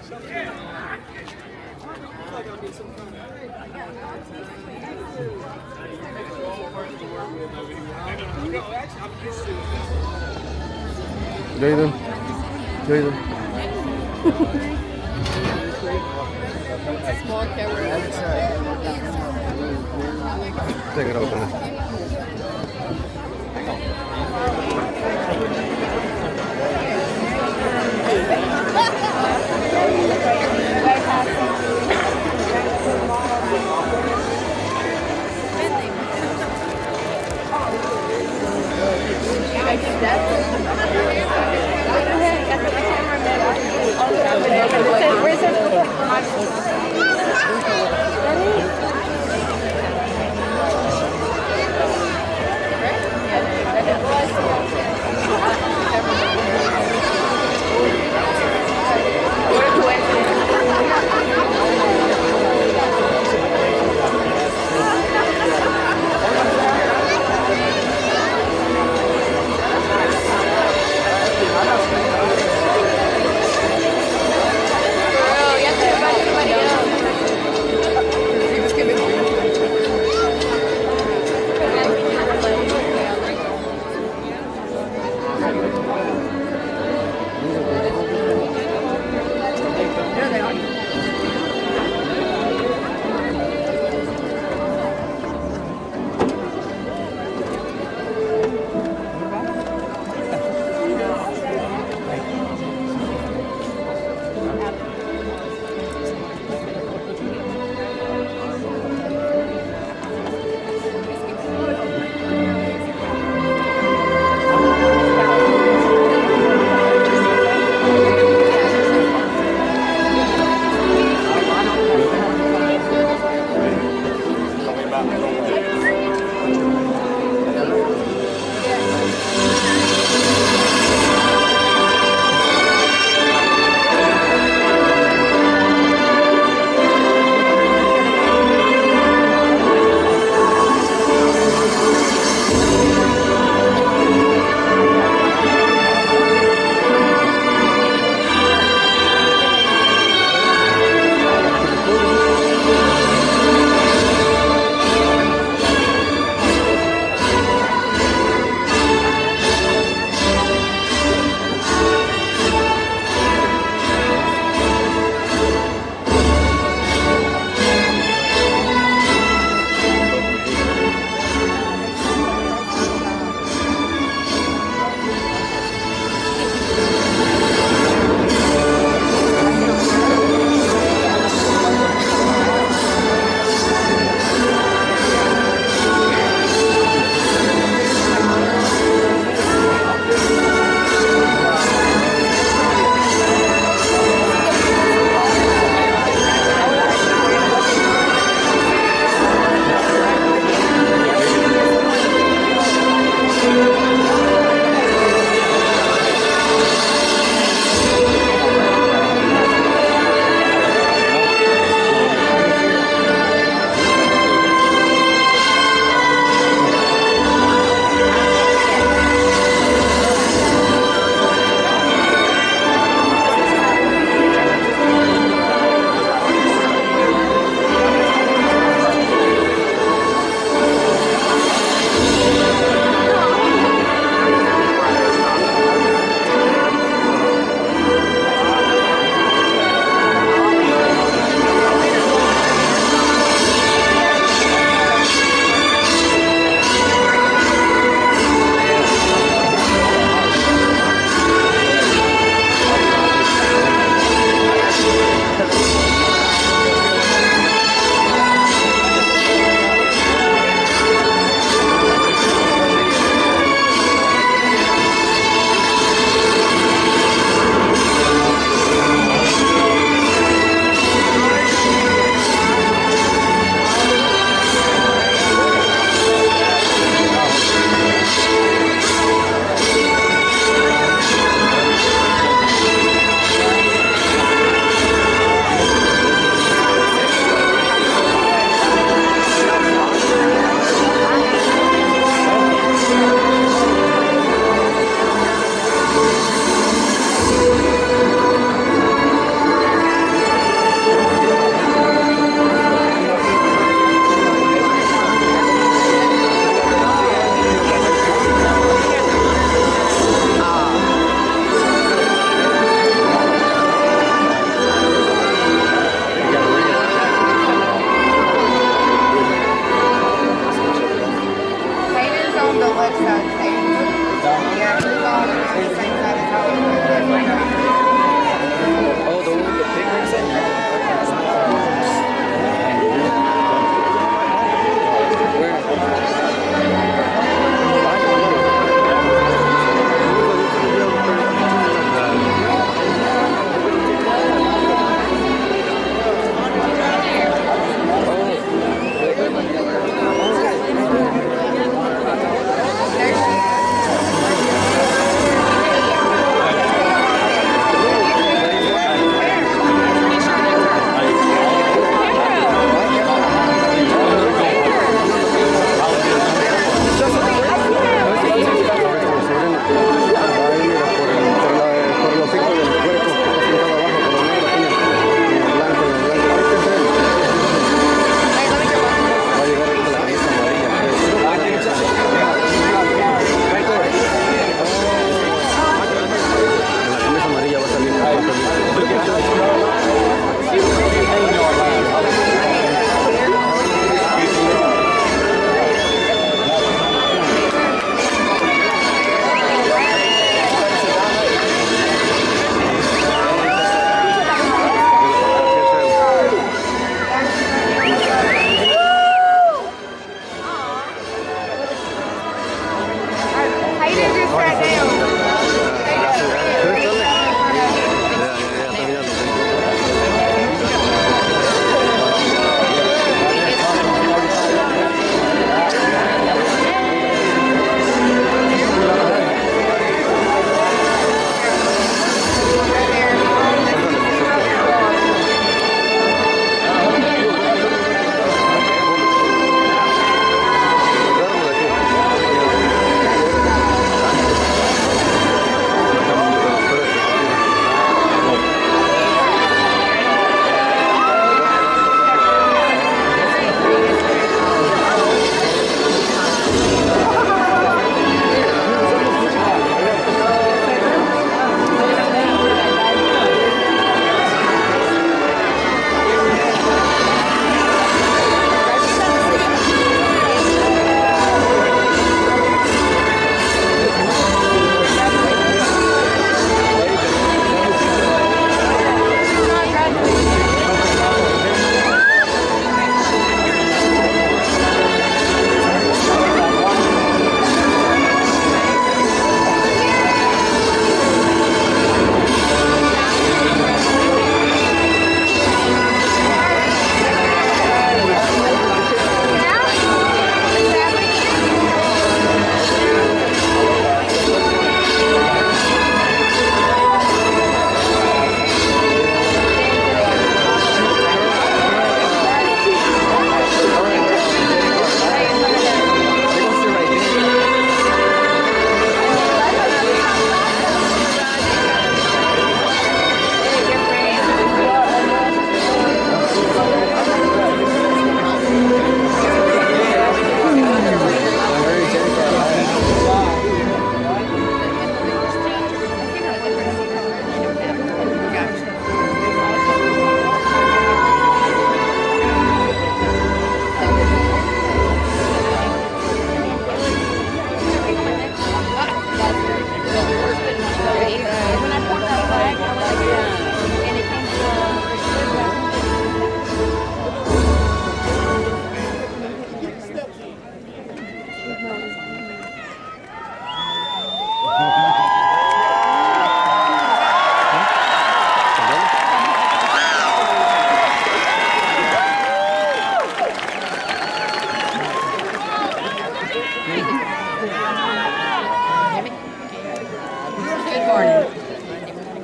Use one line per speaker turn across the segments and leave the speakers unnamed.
Jaden. Jaden.
Small camera.
Take it open.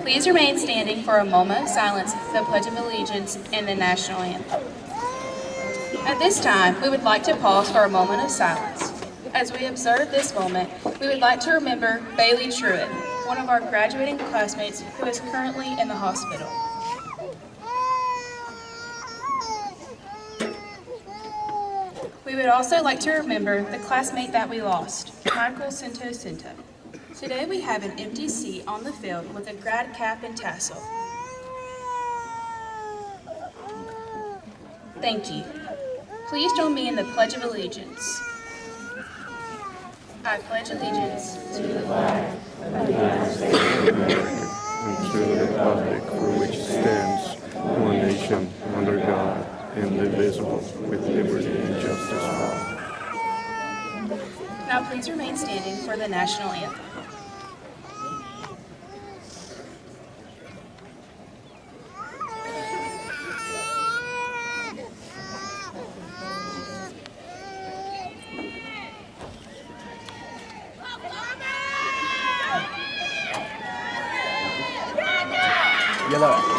Please remain standing for a moment of silence for the Pledge of Allegiance and the National Anthem. At this time, we would like to pause for a moment of silence. As we observe this moment, we would like to remember Bailey Truitt, one of our graduating classmates who is currently in the hospital. We would also like to remember the classmate that we lost, Michael Cinto Cinto. Today we have an empty seat on the field with a grad cap and tassel. Thank you. Please join me in the Pledge of Allegiance. I pledge allegiance to the flag of the United States of America
and to the republic for which it stands, one nation, under God, indivisible, with liberty and justice for all.
Now please remain standing for the National Anthem.
Yellow.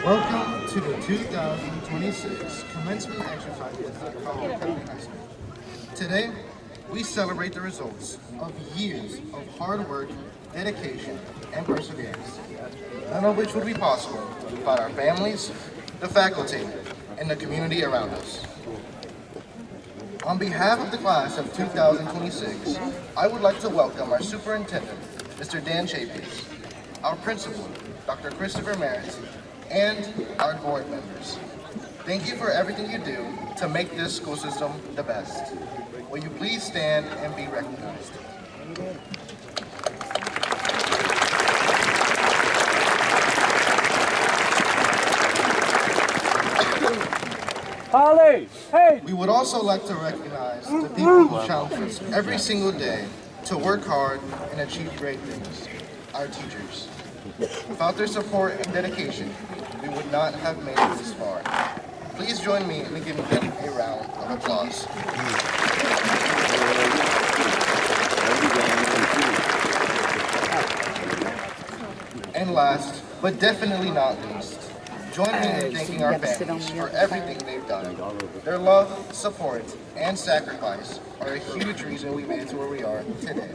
Welcome to the 2026 Commencement Exercises at Colquitt County High School. Today, we celebrate the results of years of hard work, dedication, and perseverance, none of which would be possible without our families, the faculty, and the community around us. On behalf of the class of 2026, I would like to welcome our superintendent, Mr. Dan Chapes, our principal, Dr. Christopher Merritt, and our board members. Thank you for everything you do to make this school system the best. Will you please stand and be recognized?
Holly, hey!
We would also like to recognize the people who challenge us every single day to work hard and achieve great things, our teachers. Without their support and dedication, we would not have made it this far. Please join me in giving them a round of applause. And last, but definitely not least, join me in thanking our families for everything they've done. Their love, support, and sacrifice are a huge reason we made it to where we are today.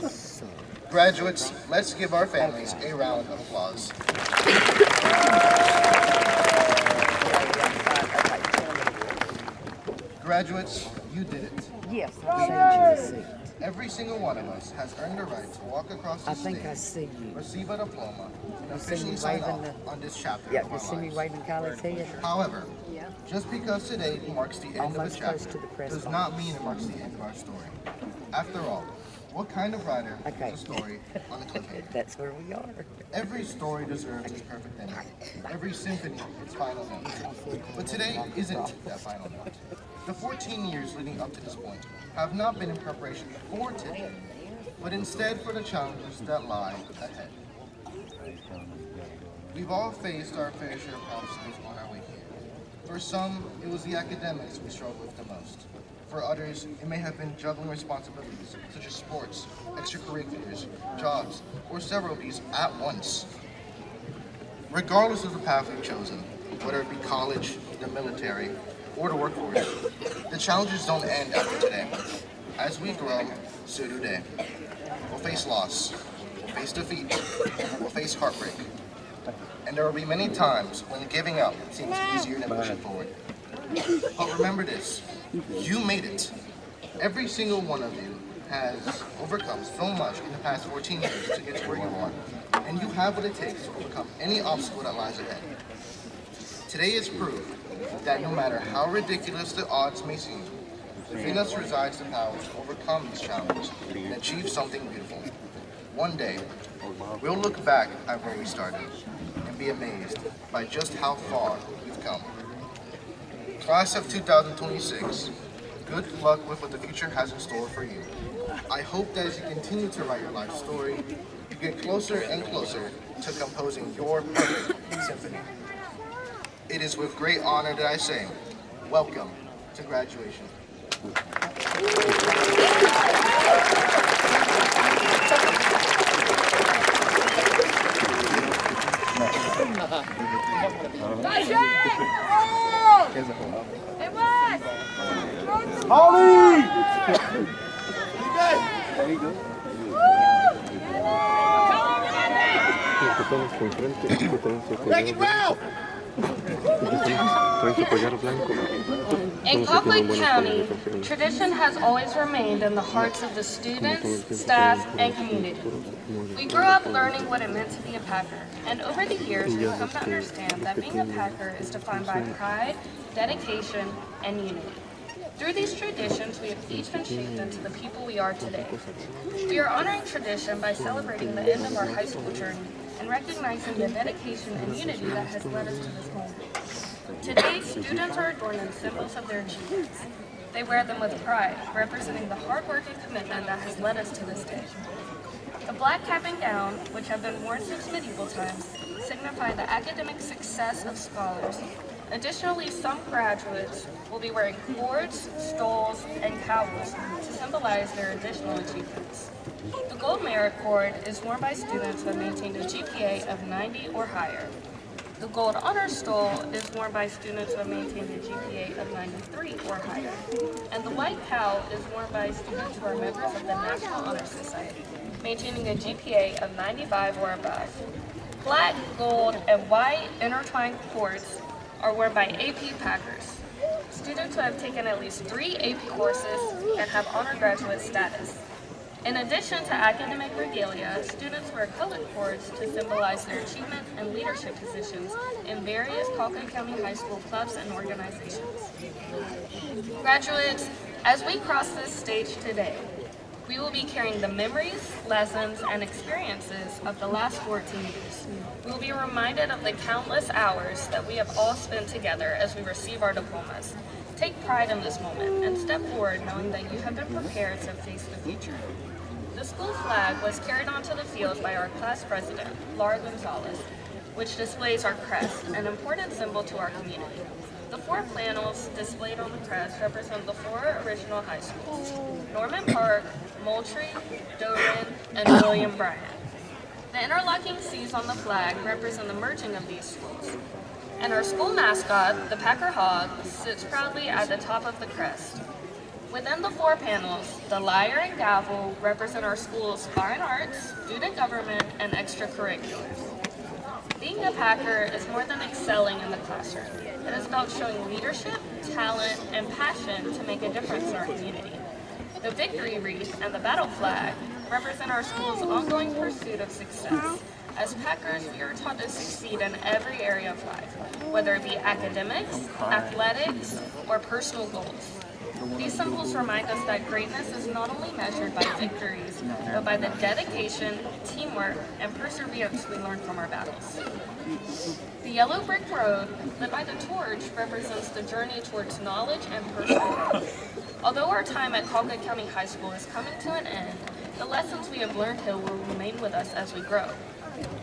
Graduates, let's give our families a round of applause. Graduates, you did it.
Yes, I see you.
Every single one of us has earned the right to walk across the
I think I
stage,
see you.
receive a diploma, and
You see
officially
me
sign
waving
off on this chapter
Yeah,
of
you
our
see me
lives.
waving Kylie's head?
However, just because today marks the end of a
Almost close
chapter
to the press
does
box.
not mean it marks the end of our story. After all, what kind of writer
Okay.
is a story on a cliffhanger?
That's where we are.
Every story deserves its perfect ending. Every symphony its final note. But today isn't that final note. The 14 years leading up to this point have not been in preparation for today, but instead for the challenges that lie ahead. We've all faced our fair share of obstacles on our way here. For some, it was the academics we struggled with the most. For others, it may have been juggling responsibilities such as sports, extracurriculars, jobs, or several of these at once. Regardless of the path we've chosen, whether it be college, the military, or the workforce, the challenges don't end after today. As we grow, so do they. We'll face loss, we'll face defeat, we'll face heartbreak. And there will be many times when giving up seems easier than pushing forward. But remember this, you made it. Every single one of you has overcome so much in the past 14 years to get to where you are. And you have what it takes to overcome any obstacle that lies ahead. Today is proof that no matter how ridiculous the odds may seem, within us resides the power to overcome these challenges and achieve something beautiful. One day, we'll look back at where we started and be amazed by just how far we've come. Class of 2026, good luck with what the future has in store for you. I hope that as you continue to write your life story, you get closer and closer to composing your perfect symphony. It is with great honor that I say, welcome to graduation.
In Colquitt County, tradition has always remained in the hearts of the students, staff, and community. We grew up learning what it meant to be a Packer, and over the years we've come to understand that being a Packer is defined by pride, dedication, and unity. Through these traditions, we have each been shaped into the people we are today. We are honoring tradition by celebrating the end of our high school journey and recognizing the dedication and unity that has led us to this moment. Today, students are adorned in symbols of their achievements. They wear them with pride, representing the hard work and commitment that has led us to this day. The black cap and gown, which have been worn since medieval times, signify the academic success of scholars. Additionally, some graduates will be wearing cords, stoles, and cowls to symbolize their additional achievements. The gold merit cord is worn by students who have maintained a GPA of 90 or higher. The gold honor stole is worn by students who have maintained a GPA of 93 or higher. And the white cowl is worn by students who are members of the National Honor Society, maintaining a GPA of 95 or above. Black, gold, and white intertwined cords are worn by AP Packers, students who have taken at least 3 AP courses and have honor graduate status. In addition to academic regalia, students wear colored cords to symbolize their achievements and leadership positions in various Colquitt County High School clubs and organizations. Graduates, as we cross this stage today, we will be carrying the memories, lessons, and experiences of the last 14 years. We will be reminded of the countless hours that we have all spent together as we receive our diplomas. Take pride in this moment and step forward knowing that you have been prepared to face the future. The school flag was carried onto the field by our class president, Laura Gonzalez, which displays our crest, an important symbol to our community. The four flannels displayed on the crest represent the four original high schools: Norman Park, Moultrie, Doran, and William Bryant. The interlocking C's on the flag represent the merging of these schools. And our school mascot, the Packer Hog, sits proudly at the top of the crest. Within the four panels, the lyre and gavel represent our school's fine arts, student government, and extracurriculars. Being a Packer is more than excelling in the classroom. It is about showing leadership, talent, and passion to make a difference in our community. The victory wreath and the battle flag represent our school's ongoing pursuit of success. As Packers, we are taught to succeed in every area of life, whether it be academics, athletics, or personal goals. These symbols remind us that greatness is not only measured by victories, but by the dedication, teamwork, and perseverance we learn from our battles. The yellow brick road, lit by the torch, represents the journey towards knowledge and personal growth. Although our time at Colquitt County High School is coming to an end, the lessons we have learned here will remain with us as we grow.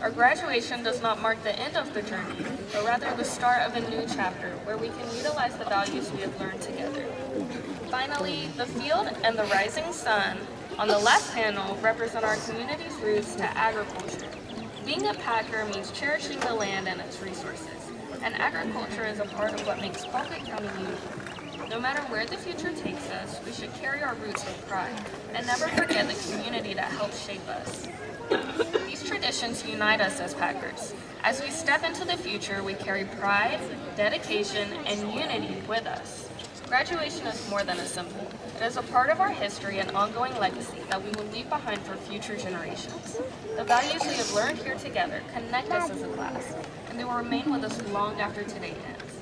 Our graduation does not mark the end of the journey, but rather the start of a new chapter where we can utilize the values we have learned together. Finally, the field and the rising sun on the left panel represent our community's roots to agriculture. Being a Packer means cherishing the land and its resources, and agriculture is a part of what makes Colquitt County unique. No matter where the future takes us, we should carry our roots with pride and never forget the community that helped shape us. These traditions unite us as Packers. As we step into the future, we carry pride, dedication, and unity with us. Graduation is more than a symbol. It is a part of our history and ongoing legacy that we will leave behind for future generations. The values we have learned here together connect us as a class, and they will remain with us long after today ends.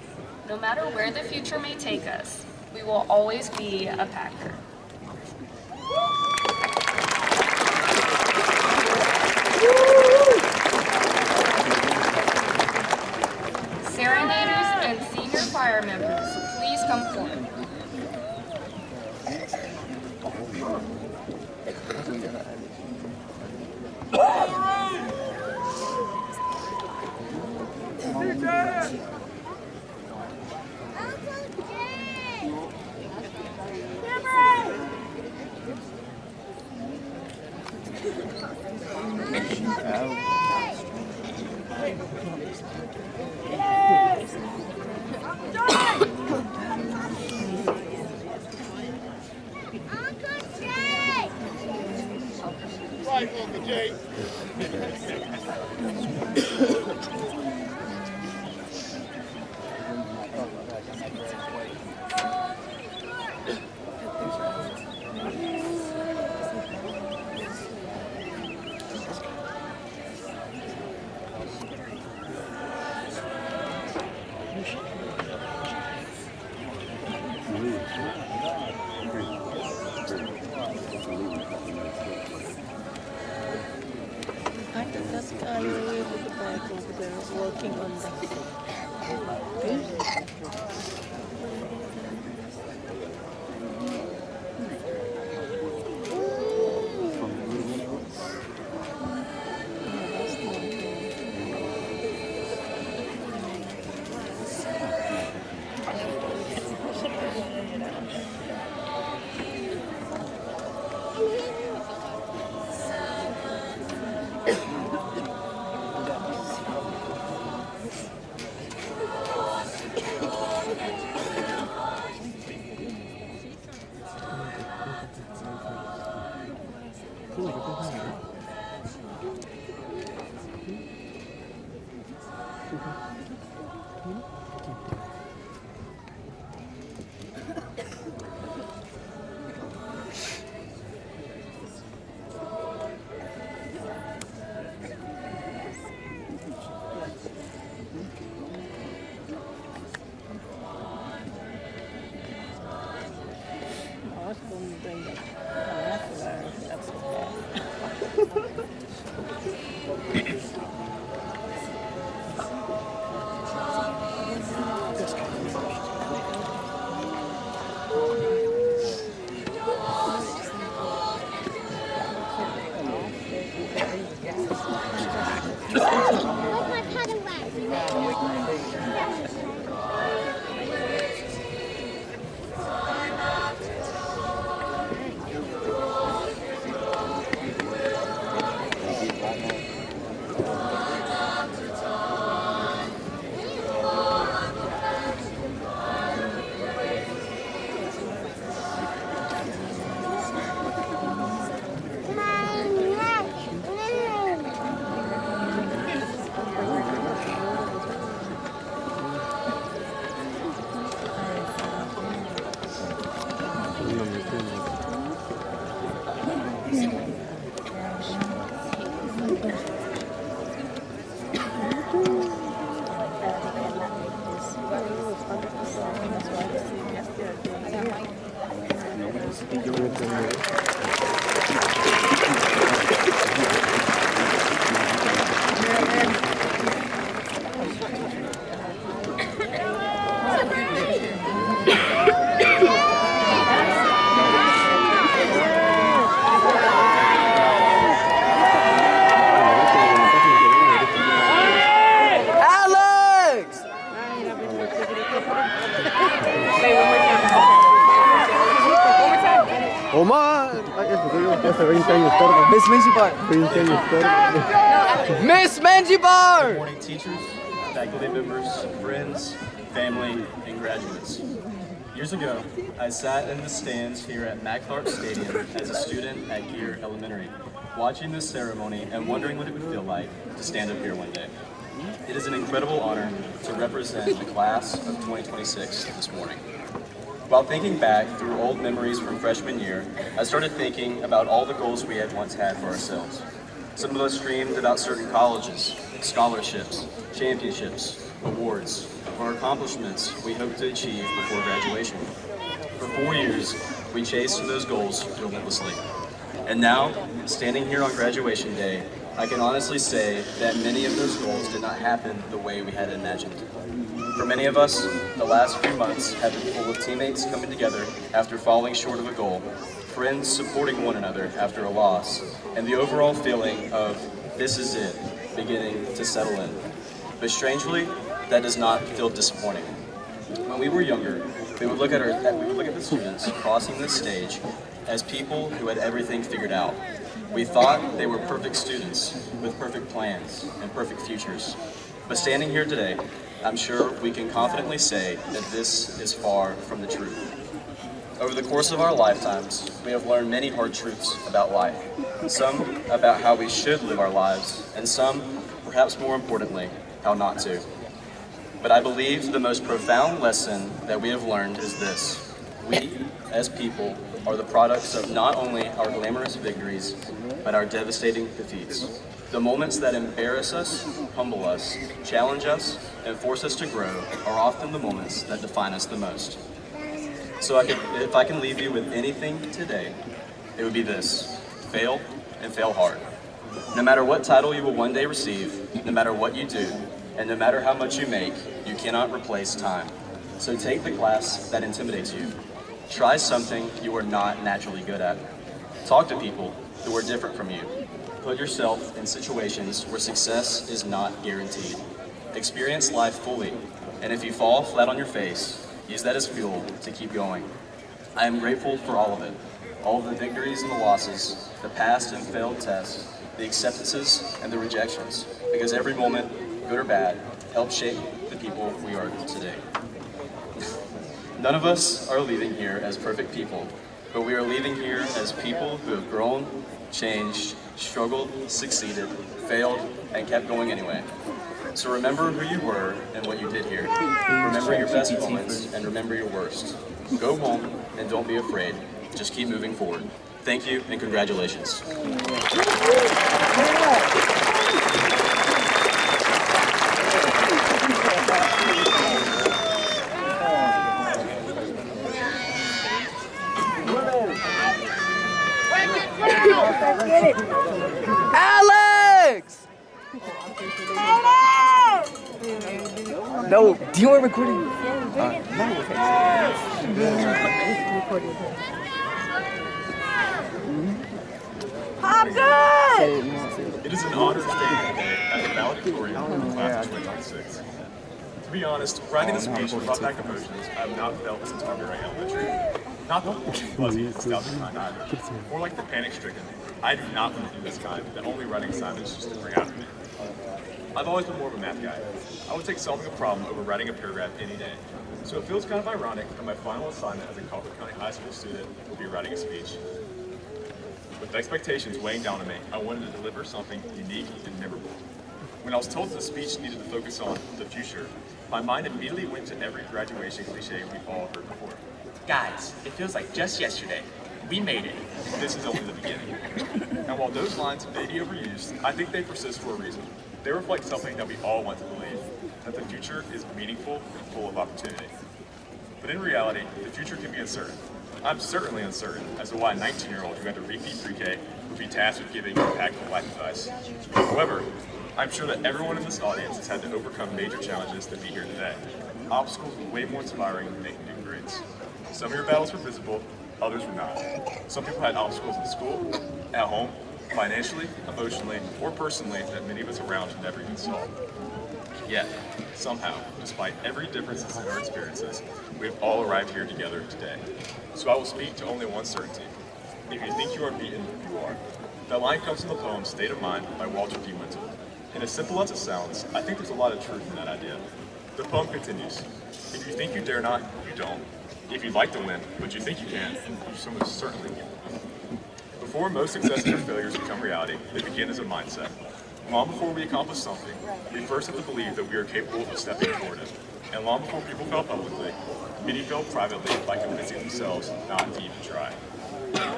No matter where the future may take us, we will always be a Packer. Serenaders and senior choir members, please come forward.
Right, Uncle Jay.
I think that's the guy with the bag over there working on that. I was going to bring the binoculars. That's okay.
Alex!
Omar, eso te digo que hace 20 años tarde.
Miss Menjivar!
20 años tarde.
Miss Menjivar!
Morning teachers, faculty members, friends, family, and graduates. Years ago, I sat in the stands here at McTharp Stadium as a student at Gear Elementary, watching this ceremony and wondering what it would feel like to stand up here one day. It is an incredible honor to represent the class of 2026 this morning. While thinking back through old memories from freshman year, I started thinking about all the goals we had once had for ourselves. Some of us dreamed about certain colleges, scholarships, championships, awards, or accomplishments we hoped to achieve before graduation. For 4 years, we chased those goals relentlessly. And now, standing here on graduation day, I can honestly say that many of those goals did not happen the way we had imagined. For many of us, the last few months have been full of teammates coming together after falling short of a goal, friends supporting one another after a loss, and the overall feeling of this is it beginning to settle in. But strangely, that does not feel disappointing. When we were younger, we would look at the students crossing this stage as people who had everything figured out. We thought they were perfect students with perfect plans and perfect futures. But standing here today, I'm sure we can confidently say that this is far from the truth. Over the course of our lifetimes, we have learned many hard truths about life. Some about how we should live our lives, and some, perhaps more importantly, how not to. But I believe the most profound lesson that we have learned is this. We, as people, are the products of not only our glamorous victories, but our devastating defeats. The moments that embarrass us, humble us, challenge us, and force us to grow are often the moments that define us the most. So if I can leave you with anything today, it would be this: fail and fail hard. No matter what title you will one day receive, no matter what you do, and no matter how much you make, you cannot replace time. So take the class that intimidates you. Try something you are not naturally good at. Talk to people who are different from you. Put yourself in situations where success is not guaranteed. Experience life fully, and if you fall flat on your face, use that as fuel to keep going. I am grateful for all of it. All of the victories and the losses, the passed and failed tests, the acceptances and the rejections, because every moment, good or bad, helped shape the people we are today. None of us are leaving here as perfect people, but we are leaving here as people who have grown, changed, struggled, succeeded, failed, and kept going anyway. So remember who you were and what you did here. Remember your best moments and remember your worst. Go home and don't be afraid. Just keep moving forward. Thank you and congratulations.
Alex! No, do you want recording?
I'm good!
It is an honor to stand today as a valedictorian of the class of 2026. To be honest, writing this speech brought back emotions I have not felt since Montgomery Elementary. Not the fuzzy, nostalgic kind either. More like the panic-stricken. I do not want to do this kind, the only writing assignments just to bring out of me. I've always been more of a math guy. I would take solving a problem over writing a paragraph any day. So it feels kind of ironic that my final assignment as a Colquitt County High School student will be writing a speech. With expectations weighing down on me, I wanted to deliver something unique and memorable. When I was told the speech needed to focus on the future, my mind immediately went to every graduation cliche we've all heard before.
Guys, it feels like just yesterday. We made it.
This is only the beginning. And while those lines may be overused, I think they persist for a reason. They reflect something that we all want to believe, that the future is meaningful and full of opportunity. But in reality, the future can be uncertain. I'm certainly uncertain as to why a 19-year-old who had to repeat pre-K would be tasked with giving impactful life advice. However, I'm sure that everyone in this audience has had to overcome major challenges to be here today. Obstacles were way more inspiring than making good grades. Some of your battles were visible, others were not. Some people had obstacles in school, at home, financially, emotionally, or personally that many of us around never even saw. Yet, somehow, despite every difference in our experiences, we have all arrived here together today. So I will speak to only one certainty. If you think you are beaten, you are. That line comes from the poem State of Mind by Walter D. Winton. And as simple as it sounds, I think there's a lot of truth in that idea. The poem continues. If you think you dare not, you don't. If you'd like to win, but you think you can, you so most certainly can. Before most successes or failures become reality, they begin as a mindset. Long before we accomplish something, we first have to believe that we are capable of stepping toward it. And long before people fail publicly, many fail privately by convincing themselves not to even try.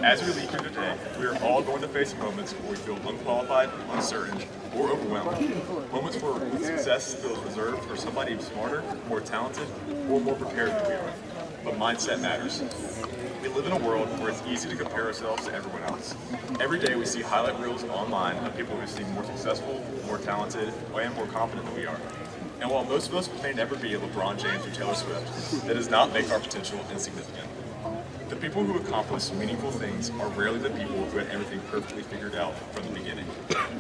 As we leave here today, we are all going to face moments where we feel unqualified, uncertain, or overwhelmed. Moments where success feels reserved for somebody smarter, more talented, or more prepared than we are. But mindset matters. We live in a world where it's easy to compare ourselves to everyone else. Every day we see highlight reels online of people who seem more successful, more talented, and more confident than we are. And while most of us may never be a LeBron James or Taylor Swift, that does not make our potential insignificant. The people who accomplish meaningful things are rarely the people who had everything perfectly figured out from the beginning.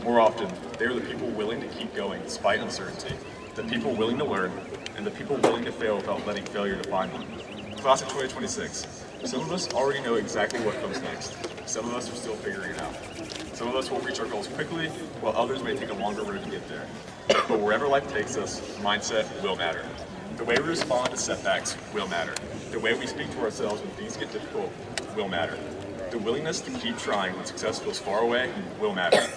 More often, they are the people willing to keep going despite uncertainty, the people willing to learn, and the people willing to fail without letting failure define them. Class of 2026. Some of us already know exactly what comes next. Some of us are still figuring it out. Some of us will reach our goals quickly, while others may take a longer road to get there. But wherever life takes us, mindset will matter. The way we respond to setbacks will matter. The way we speak to ourselves when things get difficult will matter. The willingness to keep trying when success feels far away will matter.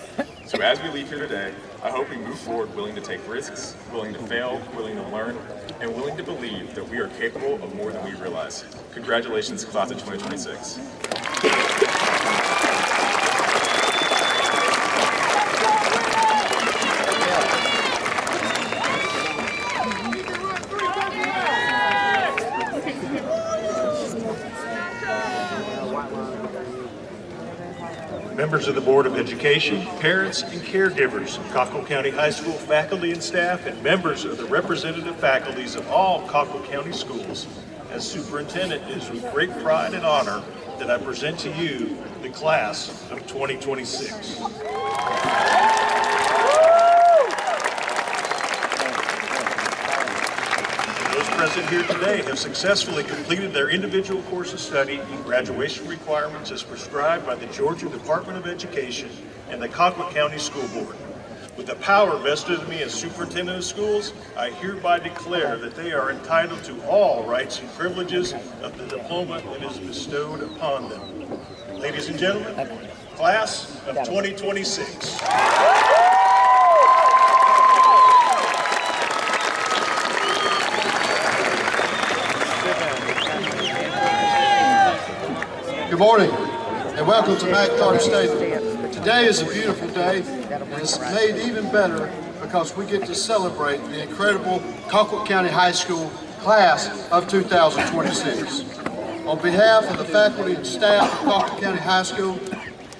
So as we leave here today, I hope we move forward willing to take risks, willing to fail, willing to learn, and willing to believe that we are capable of more than we realize. Congratulations, class of 2026.
Members of the Board of Education, parents and caregivers of Colquitt County High School faculty and staff, and members of the representative faculties of all Colquitt County schools, as superintendent, it is with great pride and honor that I present to you the class of 2026. Those present here today have successfully completed their individual course of study and graduation requirements as prescribed by the Georgia Department of Education and the Colquitt County School Board. With the power vested in me as superintendent of schools, I hereby declare that they are entitled to all rights and privileges of the diploma that is bestowed upon them. Ladies and gentlemen, class of 2026.
Good morning and welcome to McCarty Stadium. Today is a beautiful day and it's made even better because we get to celebrate the incredible Colquitt County High School class of 2026. On behalf of the faculty and staff of Colquitt County High School,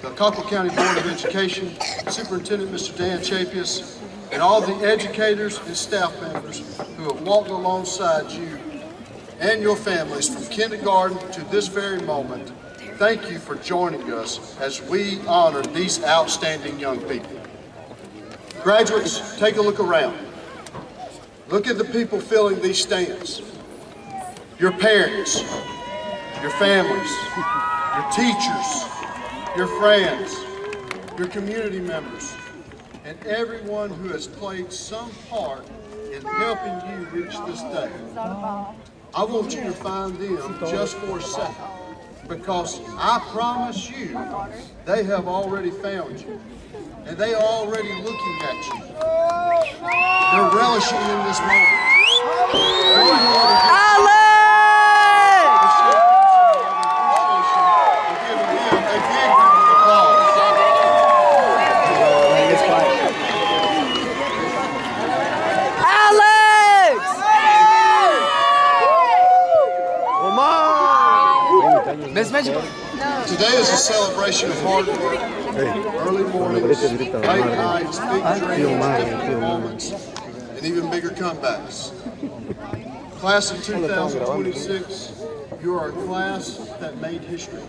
the Colquitt County Board of Education, Superintendent Mr. Dan Chapius, and all the educators and staff members who have walked alongside you and your families from kindergarten to this very moment, thank you for joining us as we honor these outstanding young people. Graduates, take a look around. Look at the people filling these stands. Your parents, your families, your teachers, your friends, your community members, and everyone who has played some part in helping you reach this day. I want you to find them just for a second, because I promise you, they have already found you, and they are already looking at you. They're relishing in this moment.
Miss Magic.
Today is a celebration of hard work, early mornings, late nights, big dreams, difficult moments, and even bigger comebacks. Class of 2026, you are a class that made history.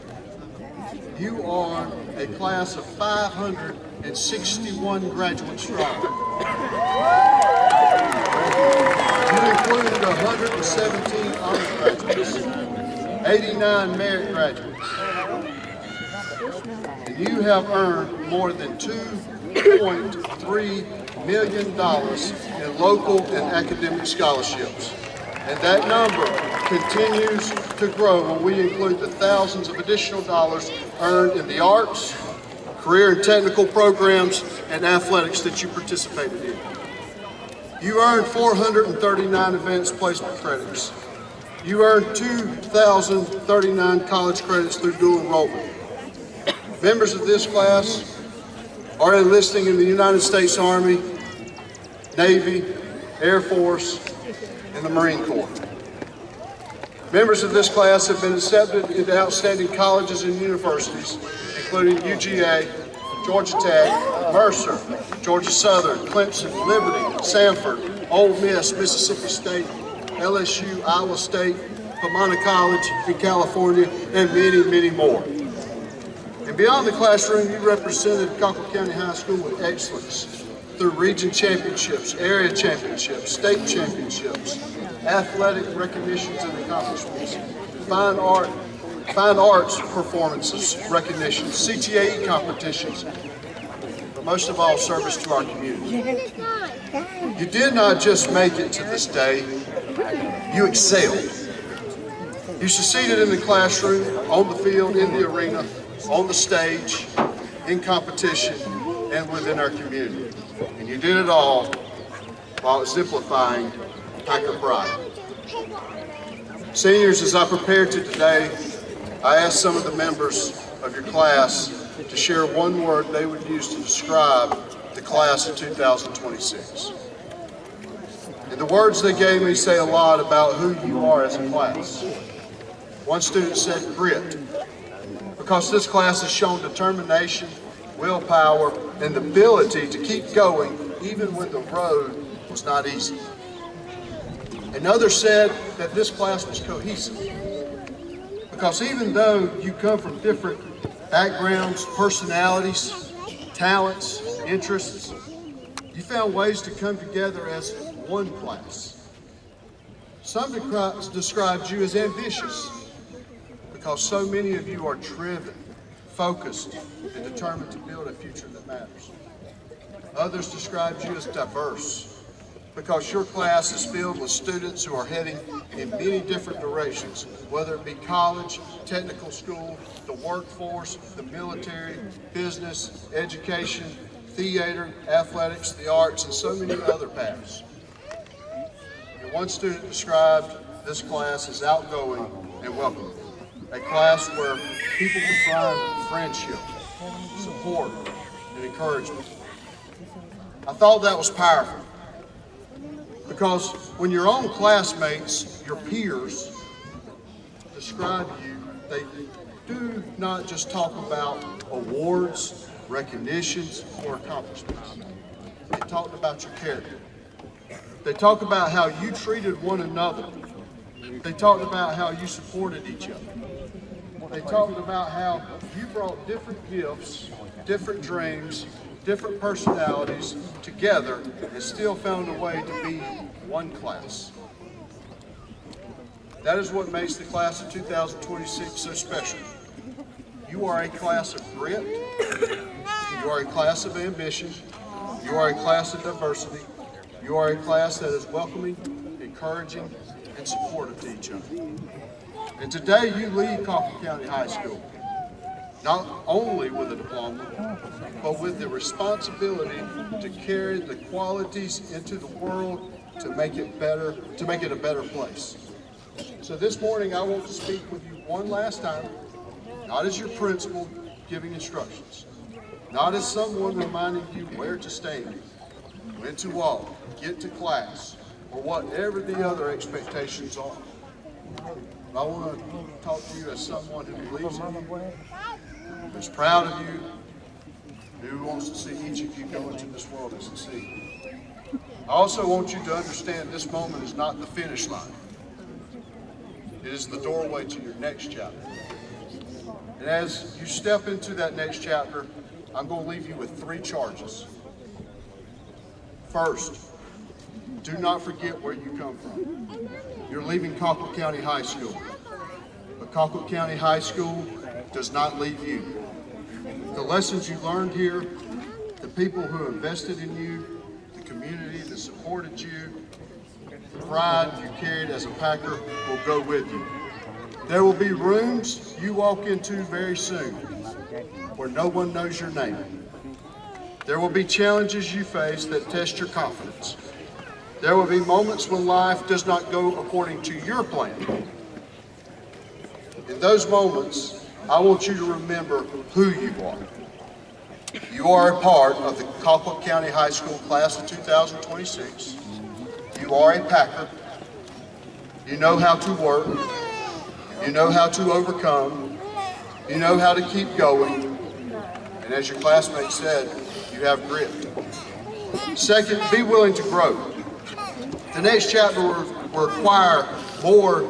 You are a class of 561 graduates strong. You included 117 honor graduates, 89 merit graduates, and you have earned more than $2.3 million in local and academic scholarships. And that number continues to grow when we include the thousands of additional dollars earned in the arts, career and technical programs, and athletics that you participated in. You earned 439 advanced placement credits. You earned 2,039 college credits through dual enrollment. Members of this class are enlisting in the United States Army, Navy, Air Force, and the Marine Corps. Members of this class have been accepted into outstanding colleges and universities, including UGA, Georgia Tech, Mercer, Georgia Southern, Clemson, Liberty, Samford, Ole Miss, Mississippi State, LSU, Iowa State, Pomona College in California, and many, many more. And beyond the classroom, you represented Colquitt County High School with excellence through region championships, area championships, state championships, athletic recognitions and accomplishments, fine arts performances, recognitions, CTAE competitions, but most of all, service to our community. You did not just make it to this day, you excelled. You succeeded in the classroom, on the field, in the arena, on the stage, in competition, and within our community. And you did it all while exemplifying Packer pride. Seniors, as I prepared to today, I asked some of the members of your class to share one word they would use to describe the class of 2026. And the words they gave me say a lot about who you are as a class. One student said grit, because this class has shown determination, willpower, and the ability to keep going even when the road was not easy. Another said that this class was cohesive, because even though you come from different backgrounds, personalities, talents, interests, you found ways to come together as one class. Some described you as ambitious, because so many of you are driven, focused, and determined to build a future that matters. Others described you as diverse, because your class is filled with students who are heading in many different directions, whether it be college, technical school, the workforce, the military, business, education, theater, athletics, the arts, and so many other paths. And one student described this class as outgoing and welcoming, a class where people can find friendship, support, and encouragement. I thought that was powerful, because when your own classmates, your peers, describe you, they do not just talk about awards, recognitions, or accomplishments. They talked about your character. They talked about how you treated one another. They talked about how you supported each other. They talked about how you brought different gifts, different dreams, different personalities together and still found a way to be one class. That is what makes the class of 2026 so special. You are a class of grit, you are a class of ambition, you are a class of diversity, you are a class that is welcoming, encouraging, and supportive to each other. And today you leave Colquitt County High School, not only with a diploma, but with the responsibility to carry the qualities into the world to make it better, to make it a better place. So this morning I want to speak with you one last time, not as your principal giving instructions, not as someone reminding you where to stand, when to walk, get to class, or whatever the other expectations are.
but I want to talk to you as someone who believes in you, who's proud of you, who wants to see each of you go into this world and succeed. I also want you to understand this moment is not the finish line. It is the doorway to your next chapter. And as you step into that next chapter, I'm going to leave you with 3 charges. First, do not forget where you come from. You're leaving Colquitt County High School, but Colquitt County High School does not leave you. The lessons you learned here, the people who invested in you, the community that supported you, the pride you carried as a Packer will go with you. There will be rooms you walk into very soon where no one knows your name. There will be challenges you face that test your confidence. There will be moments when life does not go according to your plan. In those moments, I want you to remember who you are. You are a part of the Colquitt County High School class of 2026. You are a Packer. You know how to work. You know how to overcome. You know how to keep going. And as your classmate said, you have grit. Second, be willing to grow. The next chapter will require more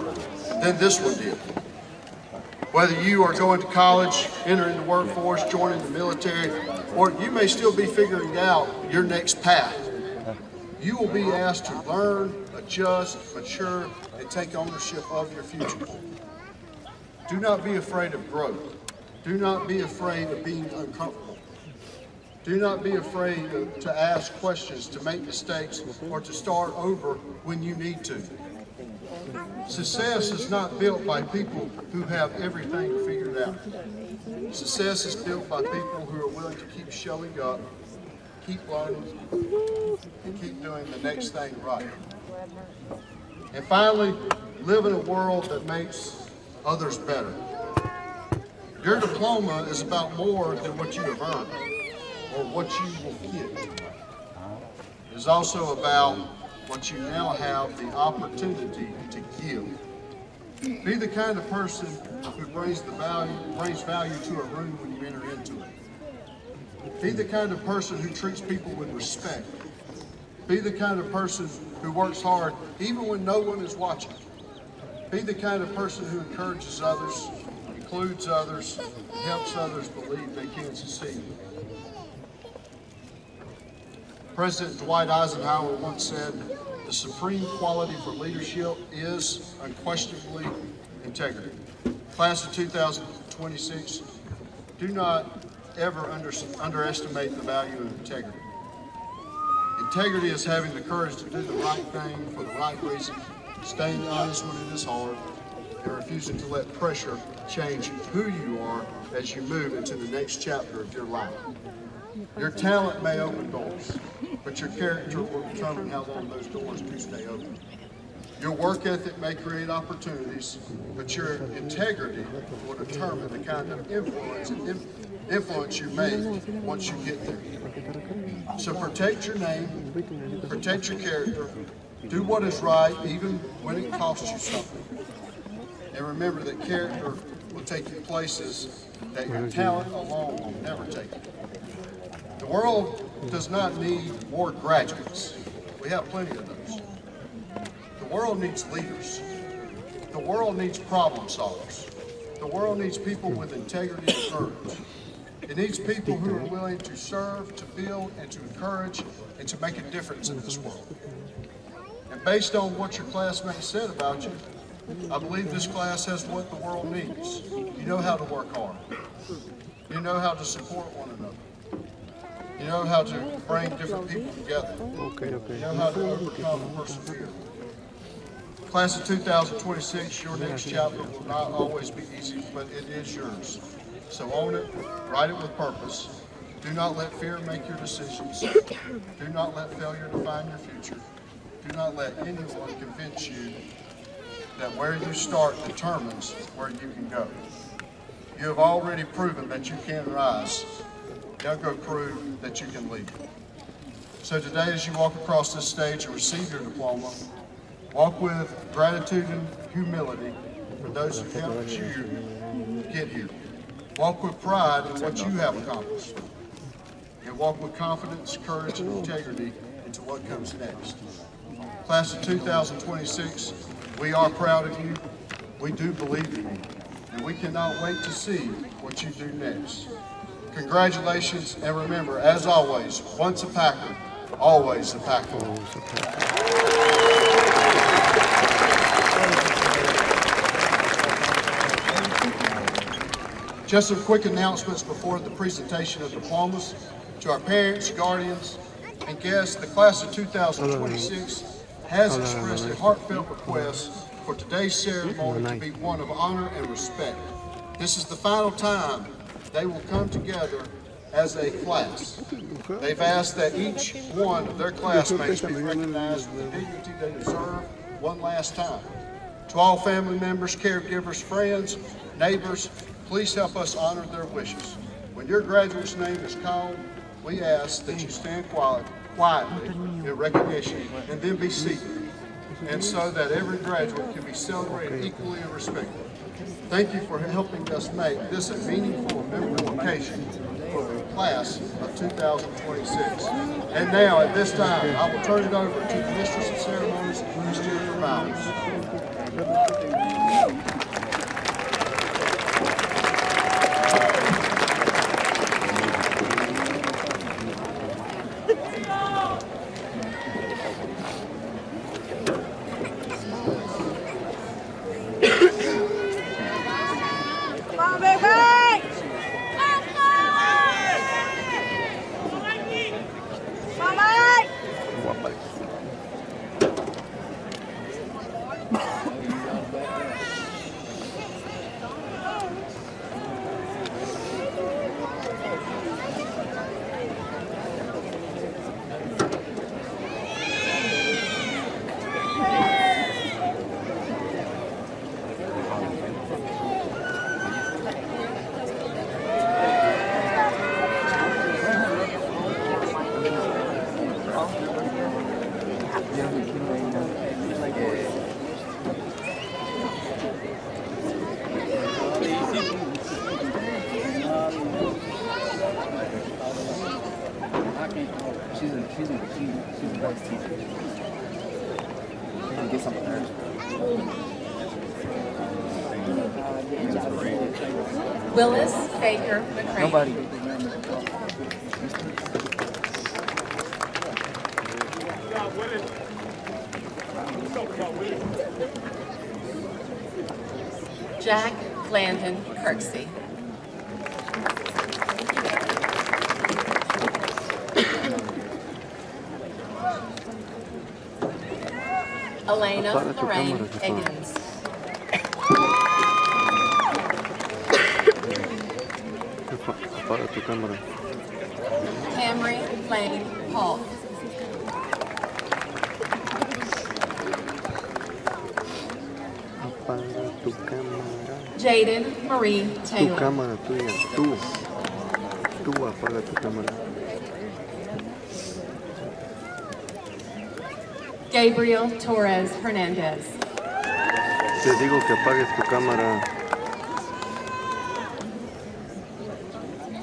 than this one did. Whether you are going to college, entering the workforce, joining the military, or you may still be figuring out your next path, you will be asked to learn, adjust, mature, and take ownership of your future. Do not be afraid of growth. Do not be afraid of being uncomfortable. Do not be afraid to ask questions, to make mistakes, or to start over when you need to. Success is not built by people who have everything figured out. Success is built by people who are willing to keep showing up, keep learning, and keep doing the next thing right. And finally, live in a world that makes others better. Your diploma is about more than what you have earned or what you will get. It is also about what you now have the opportunity to give. Be the kind of person who brings value to a room when you enter into it. Be the kind of person who treats people with respect. Be the kind of person who works hard even when no one is watching. Be the kind of person who encourages others, includes others, and helps others believe they can succeed. President Dwight Eisenhower once said, "The supreme quality for leadership is unquestionably integrity." Class of 2026, do not ever underestimate the value of integrity. Integrity is having the courage to do the right thing for the right reason, staying honest when it is hard, and refusing to let pressure change who you are as you move into the next chapter of your life. Your talent may open doors, but your character will determine how long those doors do stay open. Your work ethic may create opportunities, but your integrity will determine the kind of influence you make once you get there. So protect your name, protect your character, do what is right even when it costs you something. And remember that character will take you places that your talent alone will never take you. The world does not need more graduates. We have plenty of those. The world needs leaders. The world needs problem solvers. The world needs people with integrity and courage. It needs people who are willing to serve, to build, and to encourage, and to make a difference in this world. And based on what your classmates said about you, I believe this class has what the world needs. You know how to work hard. You know how to support one another. You know how to bring different people together. You know how to overcome and persevere. Class of 2026, your next chapter will not always be easy, but it is yours. So own it, write it with purpose. Do not let fear make your decisions. Do not let failure define your future. Do not let anyone convince you that where you start determines where you can go. You have already proven that you can rise. Now go prove that you can lead. So today, as you walk across this stage and receive your diploma, walk with gratitude and humility, for those who helped you get here. Walk with pride in what you have accomplished. And walk with confidence, courage, and integrity into what comes next. Class of 2026, we are proud of you. We do believe in you. And we cannot wait to see what you do next. Congratulations, and remember, as always, once a Packer, always a Packer. Just some quick announcements before the presentation of diplomas. To our parents, guardians, and guests, the class of 2026 has expressed a heartfelt request for today's ceremony to be one of honor and respect. This is the final time they will come together as a class. They've asked that each one of their classmates be recognized with the dignity they deserve one last time. To all family members, caregivers, friends, neighbors, please help us honor their wishes. When your graduate's name is called, we ask that you stand quietly in recognition and then be seated, and so that every graduate can be celebrated equally and respected. Thank you for helping us make this a meaningful and memorable occasion for the class of 2026. And now, at this time, I will turn it over to the Mistress of Ceremonies, Ms. Jennifer Bowers.
Willis Baker McCray. Jack Landon Kirksey. Elena Lorraine Higgins.
Apaga tu cámara.
Camry Lane Hall.
Apaga tu cámara.
Jaden Marie
Tu
Taylor.
cámara tuya. Tú. Tú apaga tu cámara.
Gabriel Torres Hernandez.
Te digo que apagues tu cámara.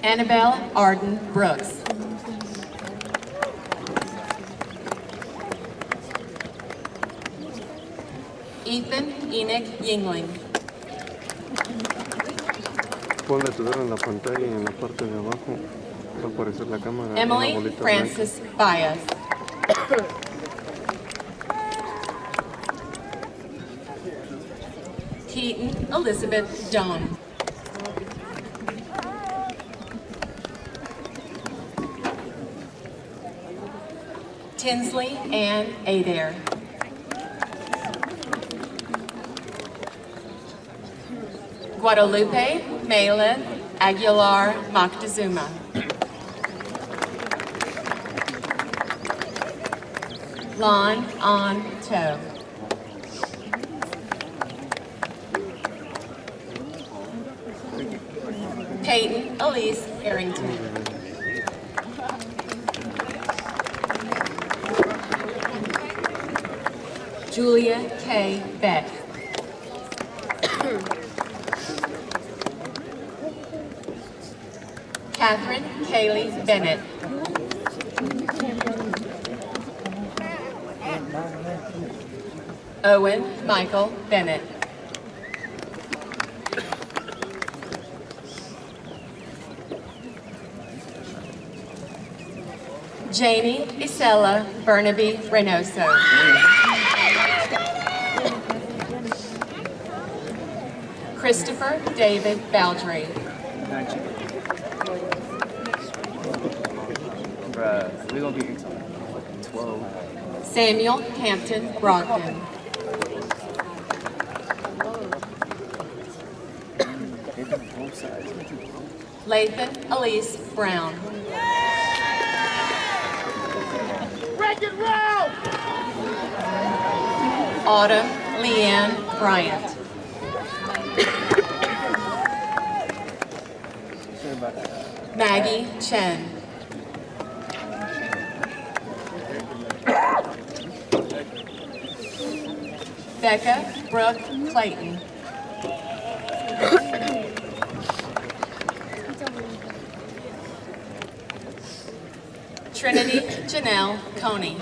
Annabelle Arden Brooks. Ethan Enoch Yingling.
Ponle tu dedo en la pantalla y en la parte de abajo va a aparecer la cámara.
Emily
una bolita
Francis Baez. Keaton Elizabeth Doan. Tinsley Ann Adair. Guadalupe Mela Aguilar Moctezuma. Lon On To. Peyton Elise Arrington. Julia K. Beck. Catherine Kaylee Bennett. Owen Michael Bennett. Janie Isella Burnaby Reynoso. Christopher David Baldry.
Bruh, we gonna be 12.
Samuel Hampton Brogdon. Lathan Elise Brown. Autumn Leanne Bryant. Maggie Chen. Becca Brooke Clayton. Trinity Janelle Coney.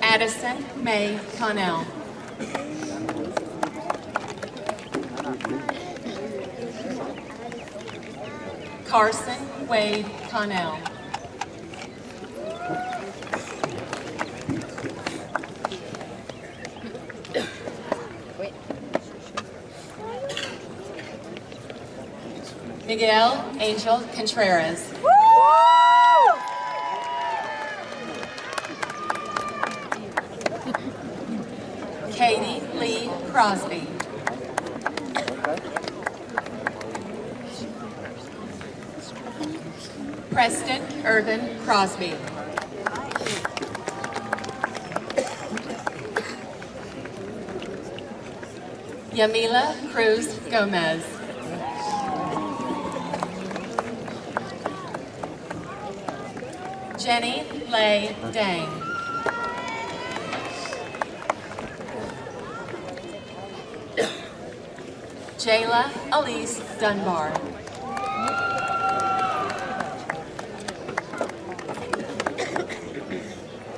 Addison May Connell. Carson Wade Connell. Miguel Angel Contreras. Katie Lee Crosby. Preston Irvin Crosby. Yamila Cruz Gomez. Jenny Lay Dang. Jayla Elise Dunbar.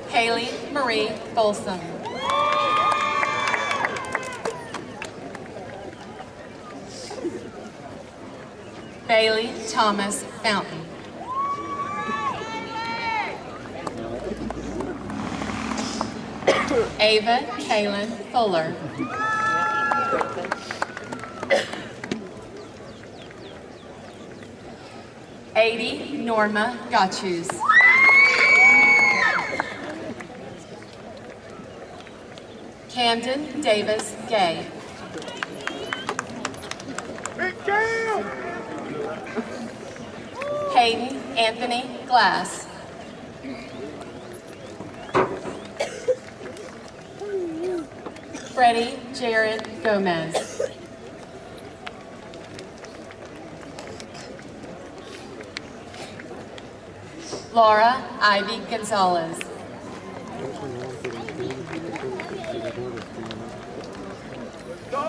Haley Marie Folsom. Bailey Thomas Fountain. Ava Kaylin Fuller. Adi Norma Gachus. Camden Davis Gay. Hayden Anthony Glass. Freddie Jared Gomez. Laura Ivy Gonzalez.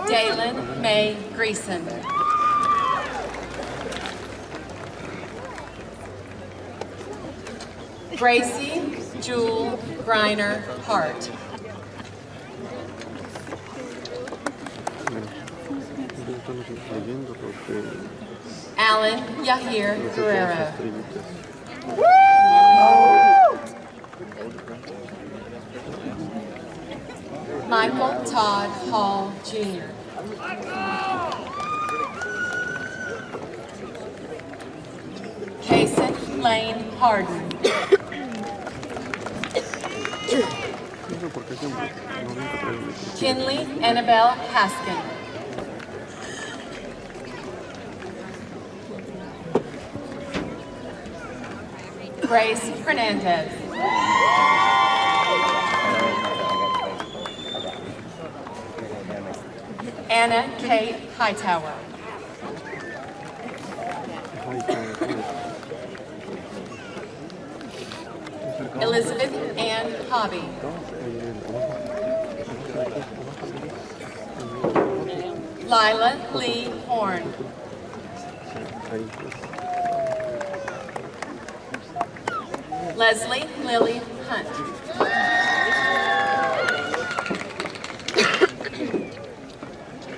Daylin May Greason. Gracie Jewel Griner Hart. Alan Yahir Guerrero. Michael Todd Hall Jr. Kason Lane Harden. Kinley Annabelle Haskin. Grace Hernandez. Anna Kate Hightower. Elizabeth Ann Hobby. Lila Lee Horn. Leslie Lily Hunt.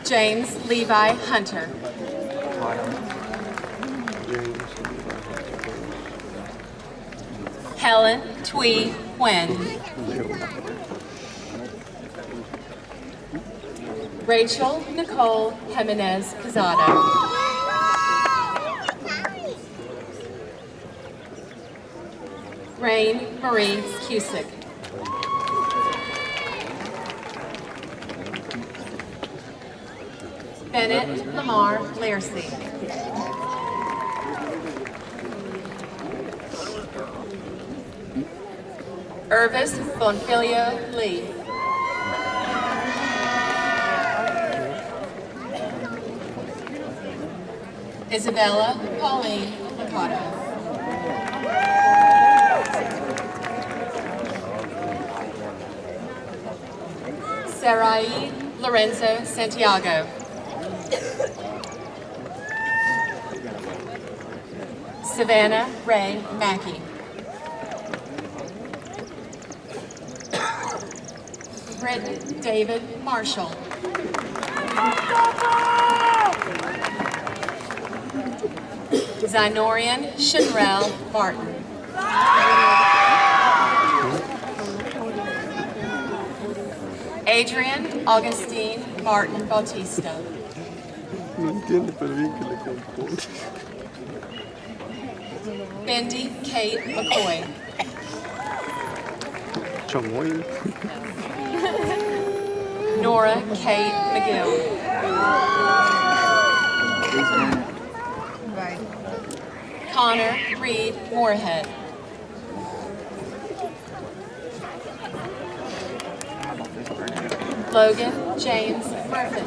James Levi Hunter. Helen Twee Quinn. Rachel Nicole Jimenez Casado. Rain Marie Cusick. Bennett Lamar Laircy. Irvis Bonfilio Lee. Isabella Pauline Mercado. Sarai Lorenzo Santiago. Savannah Ray Mackey. Britton David Marshall. Zinorian Shinrell Martin. Adrian Augustine Martin Bautista.
No entiende, pero bien que le compone.
Bendy Kate McCoy.
Chamoy.
Nora Kate McGill. Connor Reed Moorhead. Logan James Murphy.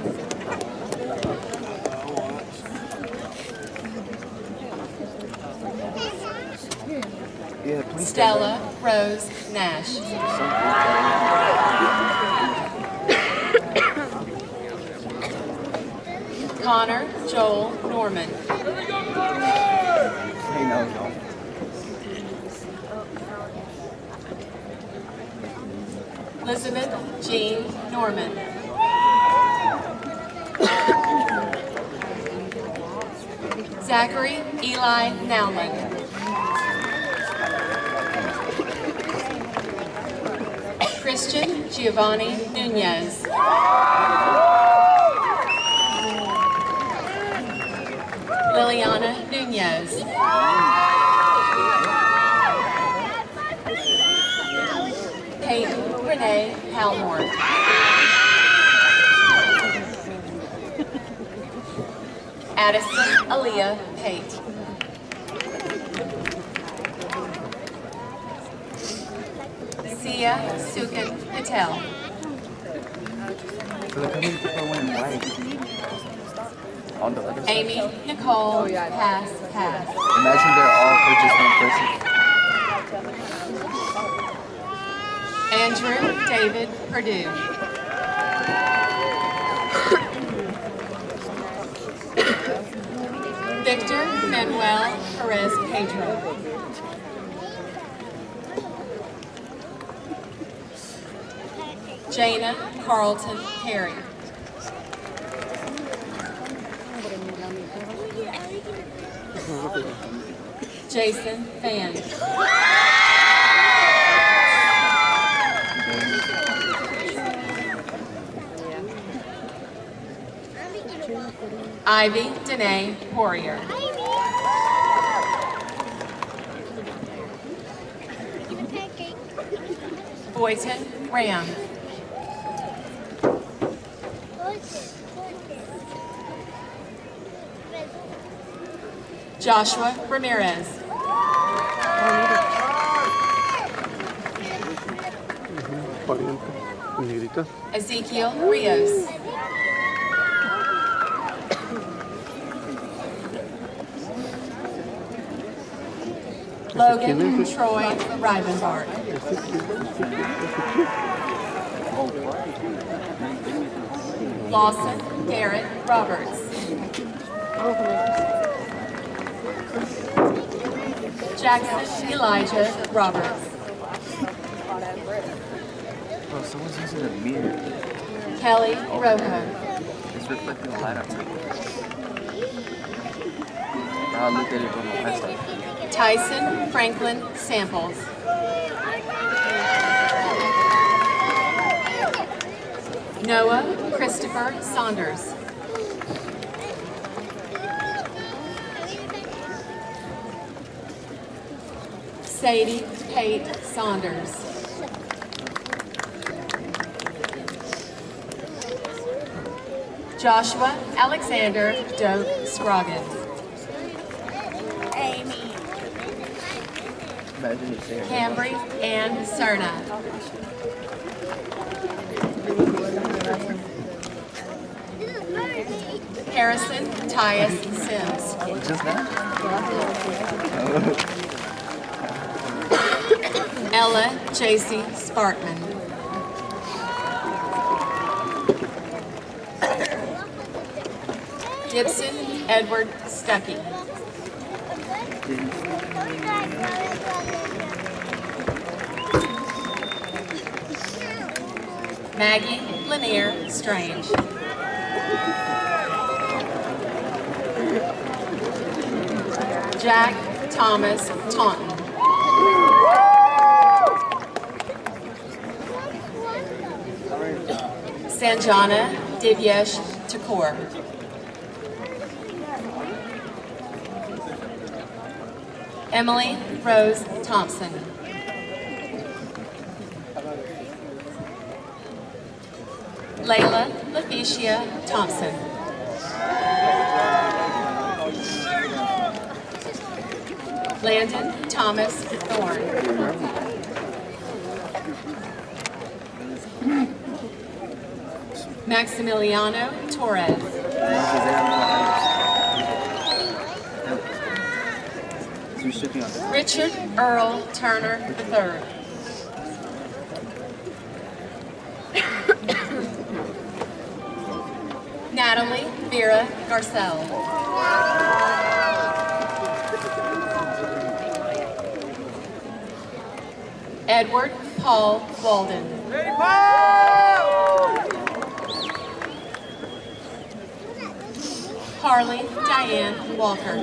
Stella Rose Nash. Connor Joel Norman. Elizabeth Jean Norman. Zachary Eli Nowlin. Christian Giovanni Nunez. Liliana Nunez. Peyton Renee Halmore. Addison Aaliyah Pate. Sia Sukan Patel. Amy Nicole Pass.
Imagine they're all for just one person.
Andrew David Perdue. Victor Manuel Perez Pedro. Jana Carlton Perry. Jason Fan. Ivy Danae Poirier. Boyton Ram. Joshua Ramirez.
Pariente. Negrita.
Ezekiel Rios. Logan Troy Rivenbark. Lawson Garrett Roberts. Jackson Elijah Roberts.
Bro, someone's using a mirror.
Kelly Rojo.
It's reflecting the light outside. I looked at it from the west side.
Tyson Franklin Samples. Noah Christopher Saunders. Sadie Pate Saunders. Joshua Alexander Doak Scroggins.
Imagine it's there.
Cambry Ann Cerna. Harrison Tyus Sims.
Just now?
Ella J.C. Sparkman. Gibson Edward Stuckey. Maggie Lanier Strange. Jack Thomas Taunton. Sanjana Divyesh Thakur. Emily Rose Thompson. Layla Leticia Thompson. Landon Thomas Thorne. Maximiliano Torres. Richard Earl Turner III. Natalie Vera Garcelle. Edward Paul Walden. Harley Diane Walker.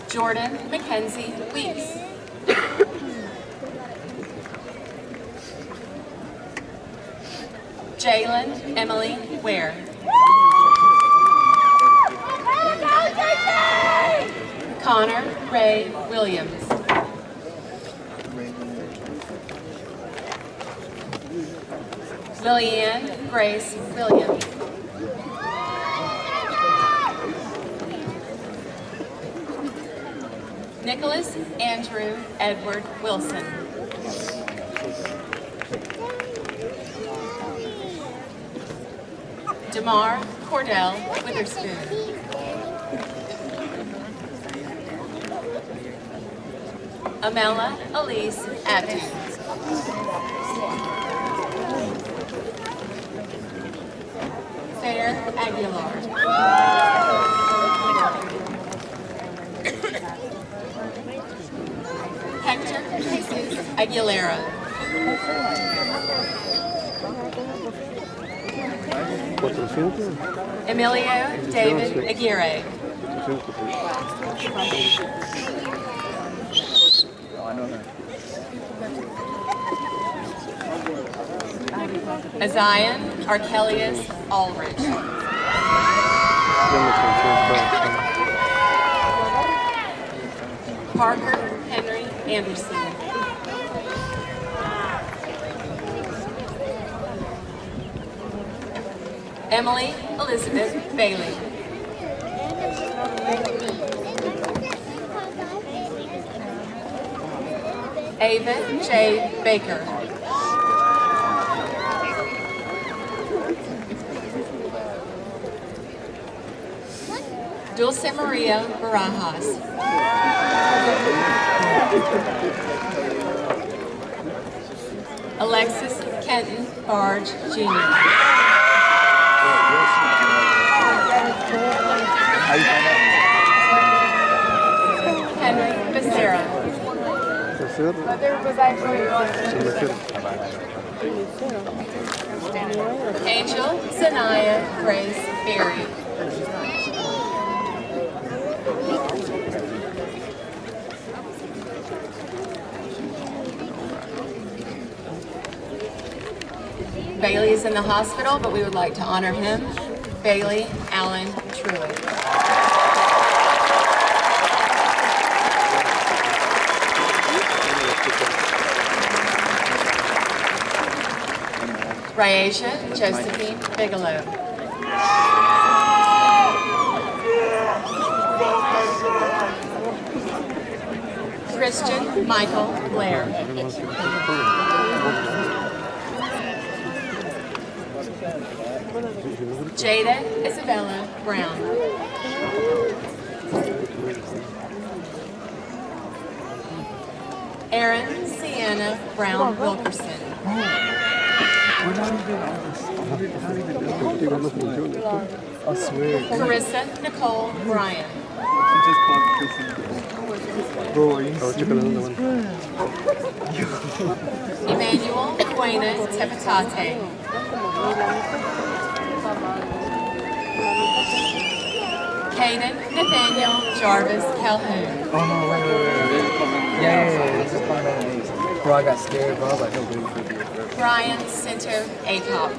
Jordan Mackenzie Weeks. Jalen Emily Ware. Connor Ray Williams. Lillian Grace Williams. Nicholas Andrew Edward Wilson. Damar Cordell Witherspoon. Amela Elise Abdu. Fair Aguilar. Hector Jesus Aguilera. Emilio David Aguirre.
I know her.
Azion Archelius Aldrich. Parker Henry Anderson. Emily Elizabeth Bailey. Ava J. Baker. Dulce Maria Barajas. Alexis Kenton Barge Jr.
How you find out?
Henry Becerra. Angel Zanaya Grace Berry. Bailey is in the hospital, but we would like to honor him. Bailey Allen Truitt. Ryasia Josephine Bigelow. Christian Michael Blair. Jada Isabella Brown. Erin Sienna Brown Wilkerson.
I swear.
Carissa Nicole Bryan.
She just called Chrissy. Bro, are you serious?
Emmanuel Buena Tepetate. Caden Nathaniel Jarvis Calhoun.
Oh no, wait. Yeah. This is fine. Bro, I got scared, bro. I was like, no, baby.
Brian Center Apop.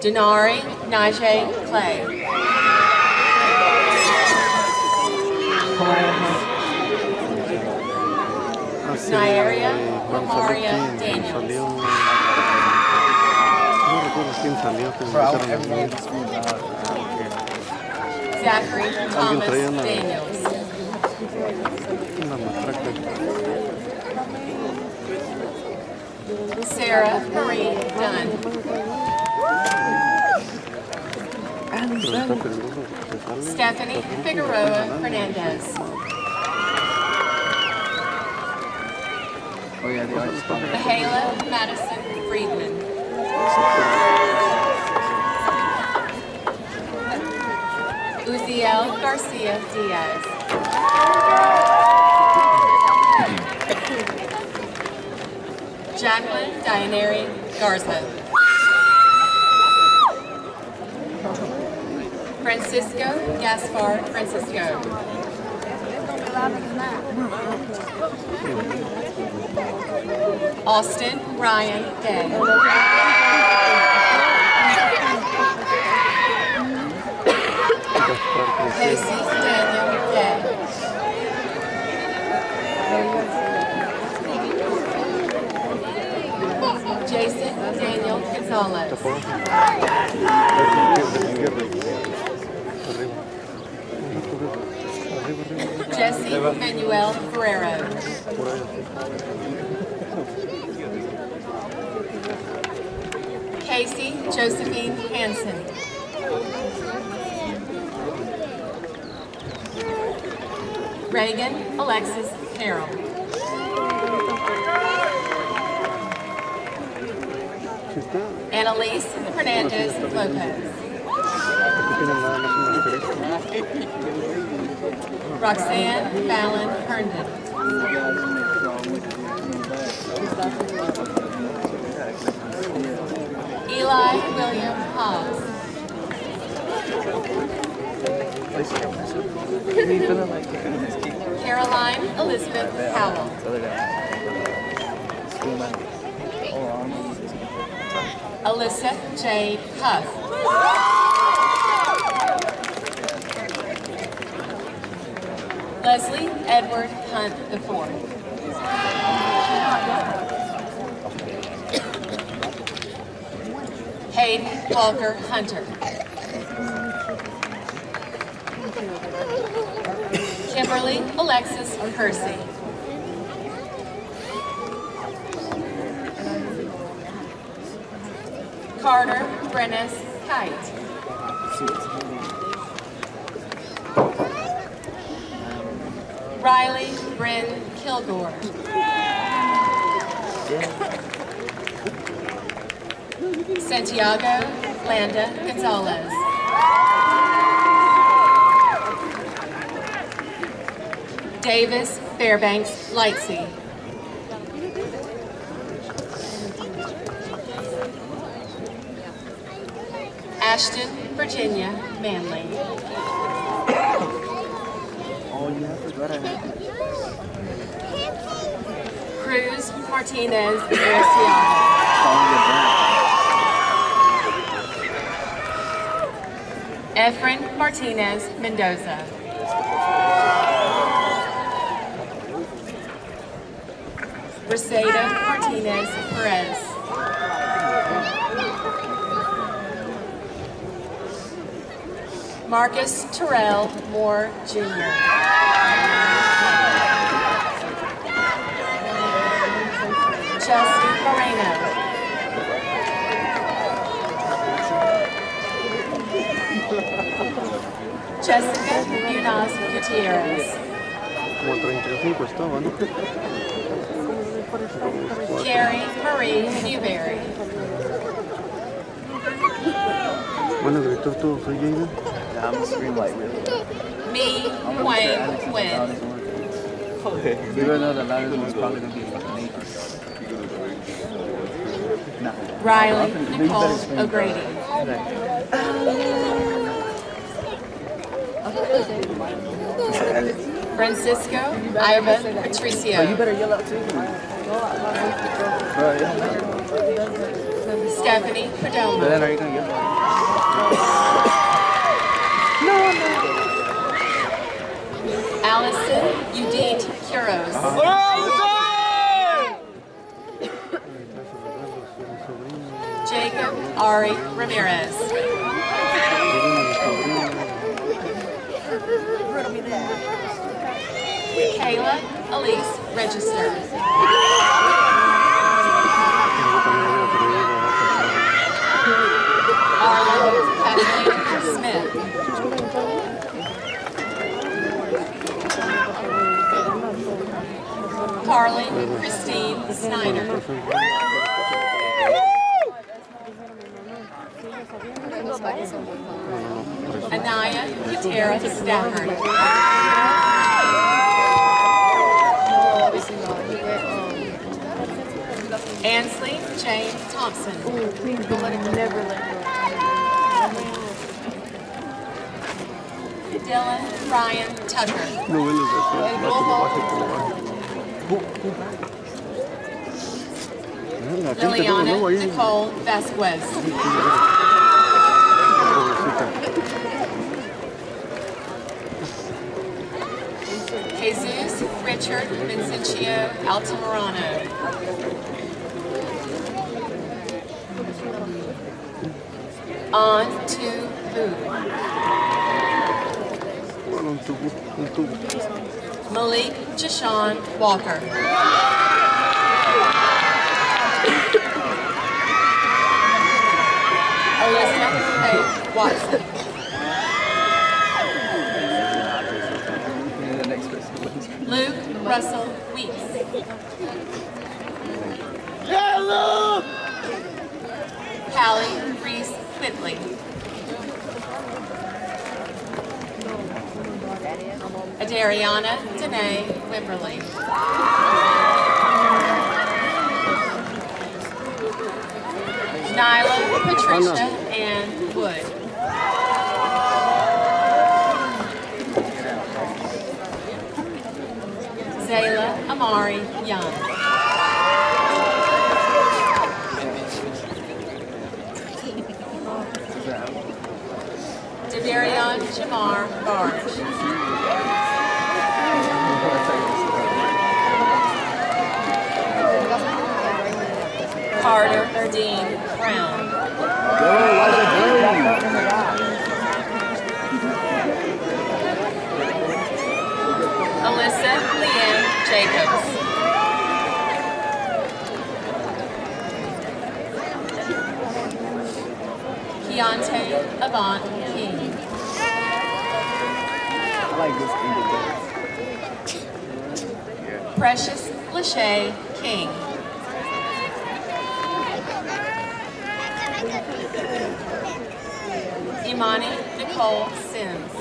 Denari Najee Clay. Nyaria Mamaria Daniels.
Bro, everyone just screams out.
Zachary Thomas Daniels. Sarah Marie Dunn. Stephanie Figueroa Fernandez.
Oh yeah, they are just fun.
Mihaela Madison Friedman. Uziel Garcia Diaz. Jacqueline Dianeri Garza. Francisco Gaspar Francisco. Austin Ryan Day. Casey Daniel Day. Jason Daniel Gonzalez. Jesse Manuel Guerrero. Casey Josephine Hansen. Reagan Alexis Carroll. Annalise Hernandez Lopez. Roxanne Fallon Herndon. Eli William Hobbs. Caroline Elizabeth Howell. Alyssa Jade Huff. Leslie Edward Hunt IV. Hayden Walker Hunter. Kimberly Alexis Kersey. Carter Brennis Kite. Riley Bryn Kilgore. Santiago Landa Gonzalez. Davis Fairbanks Lightsey. Ashton Virginia Manley. Cruz Martinez Garciaga. Efren Martinez Mendoza. Reseda Martinez Perez. Marcus Terrell Moore Jr. Chelsea Moreno. Jessica Munoz Gutierrez.
Como 35 estaba, ¿no?
Carrie Marie Newberry.
Van a gritar todos, soy Jaden.
Yeah, I'm gonna scream like really.
Me Wayne Quinn.
We don't know the loudest one's probably going to be Nathan.
Riley Nicole O'Grady. Francisco Iva Patricio.
You better yell out too.
Stephanie Perdomo.
But then are you going to yell out?
Allison Udine Kuros. Jacob Ari Ramirez. Kayla Elise Register. Arlen Kathleen Smith. Carly Christine Snyder. Anaya Gutierra Stafford. Ansley Jane Thompson.
Please don't let him never let go.
Dylan Ryan Tucker.
No, él es de eso.
Liliana Nicole Vasquez. Jesus Richard Vincencio Altamirano. On to food. Malik Jashawn Walker. Alyssa Faith Watson. Luke Russell Weeks. Callie Reese Whitley. Adariana Danae Wimberly. Nyla Patricia Ann Wood. Zayla Amari Young. Devarion Jamar Barge. Carter Dean Brown. Alyssa Leanne Jacobs. Keontae Avant King.
I like this
Precious Lachey King. Imani Nicole Sims.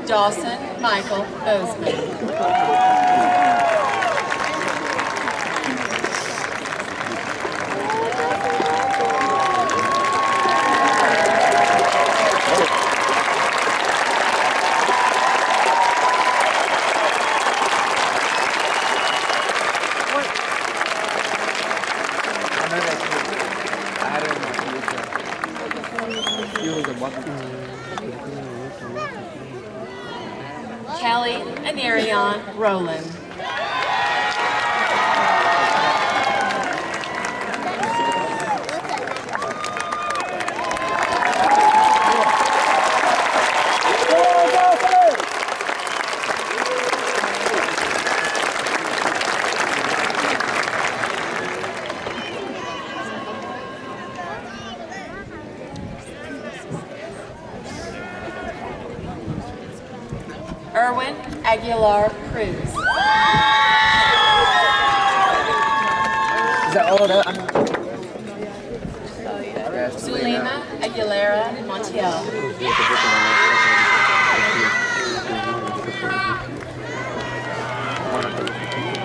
Dawson Michael Bozeman. Kelly Anerion Rowland. Erwin Aguilar Cruz.
Is that all that?
Zulema Aguilera Montiel.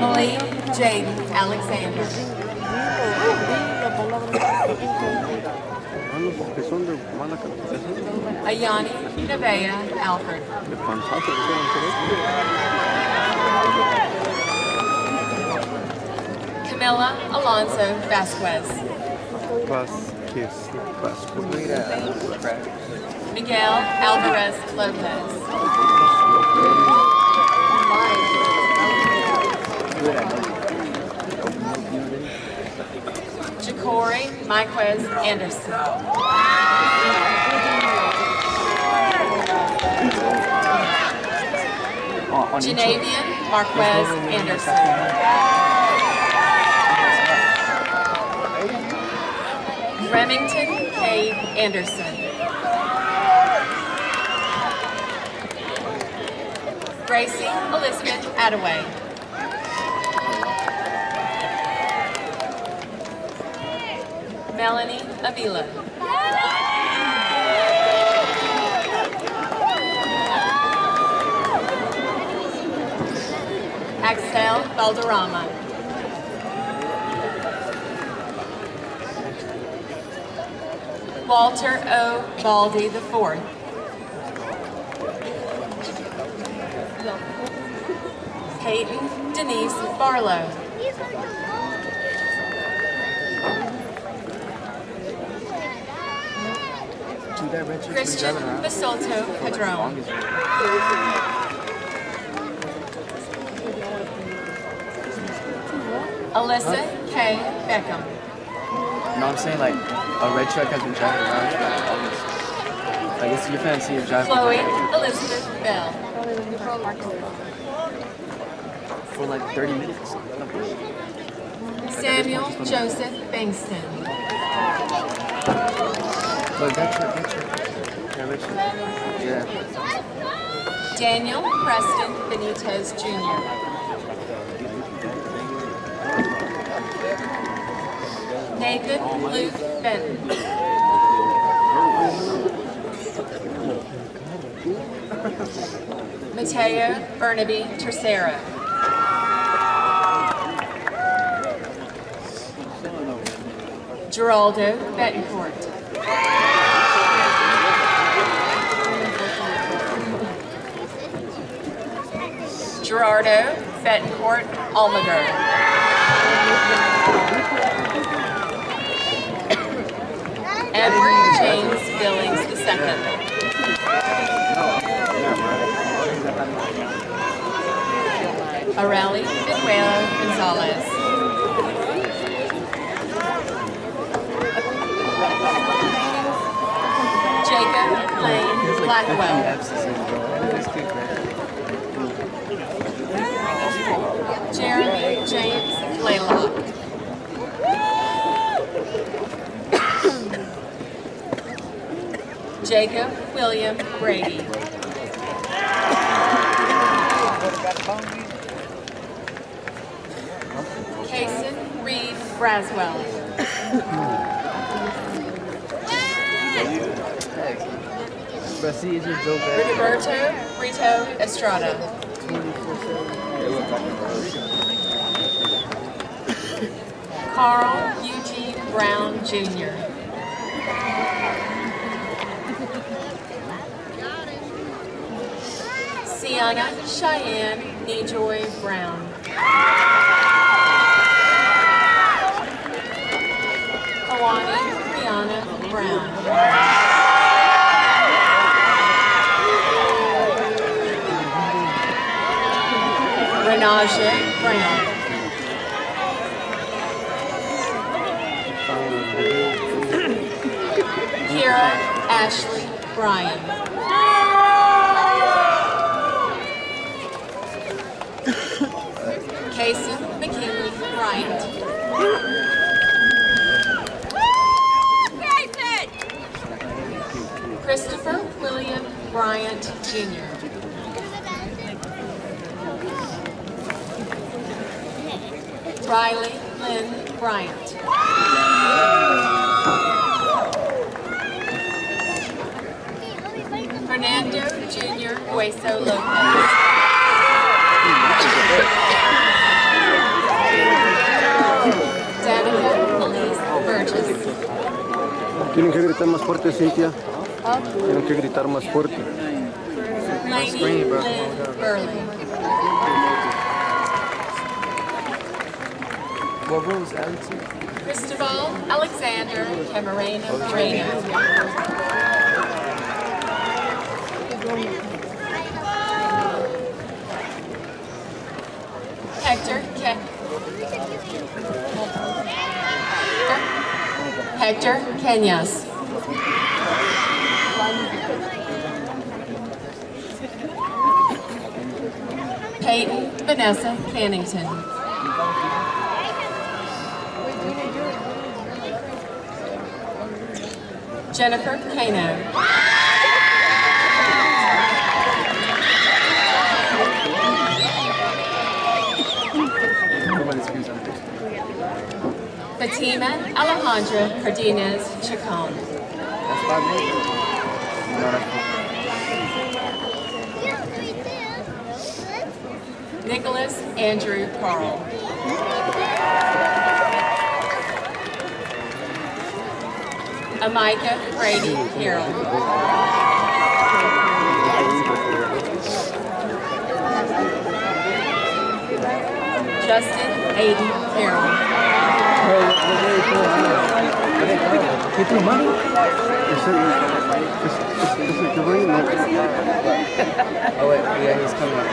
Malik Jaden Alexander. Ayani Nevaeh Alfred. Camila Alonso Vasquez. Miguel Alvarez Lopez. Ja'Cory Miquez Anderson. Janavian Marquez Anderson. Remington Cade Anderson. Gracie Elizabeth Attaway. Melanie Avila. Axel Valderrama. Walter O. Baldy IV. Peyton Denise Barlow. Christian Basolto Padron. Alyssa K. Beckham.
No, I'm saying like a red truck has been driving around for like August. Like it's you're gonna see it driving
Chloe Elizabeth Bell.
for like 30 minutes.
Samuel Joseph Bankston.
Look, that truck. Yeah, red truck. Yeah.
Daniel Preston Benitez Jr. Nathan Luke Benton. Mateo Burnaby Tercero. Geraldo Betancourt. Gerardo Betancourt Almaguer. Edward James Billings II. Areli Benuelo Gonzalez. Jacob Lane Blackwell. Jeremy James Blaylock. Jacob William Brady. Kason Reed Braswell. Roberto Brito Estrada. Carl Eugene Brown Jr. Sienna Cheyenne Nejoy Brown. Kawani Brianna Brown. Renaja Brown. Kira Ashley Bryan. Kason McKinley Bryant. Christopher William Bryant Jr. Riley Lynn Bryant. Fernando Jr. Hueso Lopez. Danica Elise Burgess.
Tienen que gritar más fuerte, Cintia. Tienen que gritar más fuerte.
Lainey Lynn Burley.
What rules, Alex?
Cristobal Alexander Camarena Moreno. Hector Kenyas. Peyton Vanessa Cannington. Jennifer Kano. Fatima Alejandra Cardenas Chacon.
That's 5 minutes.
Nicholas Andrew Carl. Amika Brady Carroll. Justin Aiden Carroll.
¿Qué tu mano? Es el que va ahí, ¿no?
Oh, wait, yeah, he's coming up.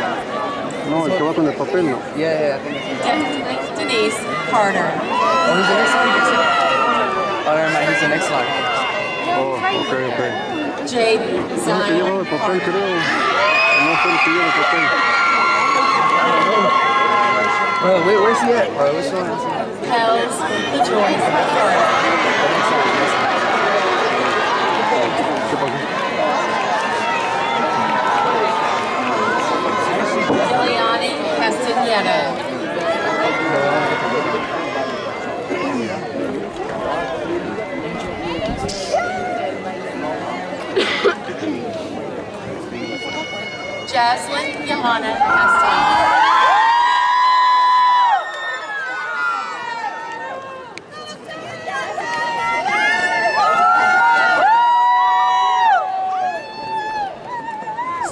No, el que va con el papel, ¿no?
Yeah, I think it's
Denise Carter.
Oh, he's the next line? Oh, never mind, he's the next line.
Oh, ok.
Jade
No, que
Zion
llevaba el papel,
Carter.
creo. No fue el que lleva el papel.
Bro, wait, where's he at? Bro, which one is he at?
Hells Joyce Carter.
¿Qué pasó?
Giuliani Castagnetto. Jaslyn Johanna Castagnetto.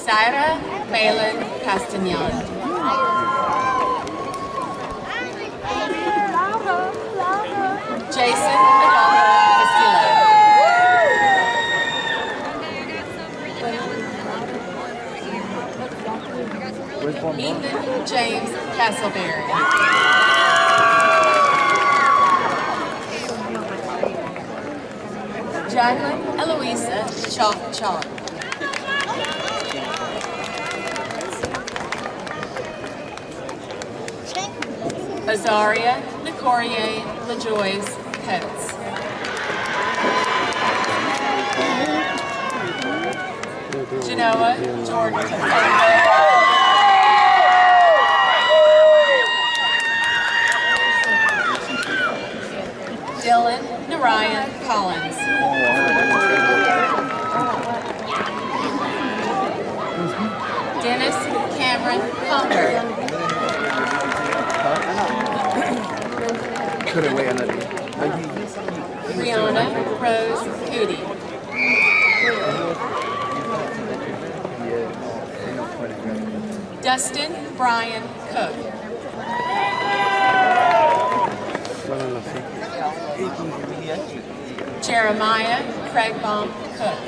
Syra Malin Castagnan. Jason Adolfo Castillo. Ethan James Castleberry. Jacqueline Eloisa Chalk Chalk. Azaria Nicorier LaJoyce Coates. Noah Jordan. Dylan Narayan Collins. Dennis Cameron Hunger.
Couldn't wait another.
Brianna Rose Cootie. Dustin Brian Cook. Jeremiah Craigbaum Cook.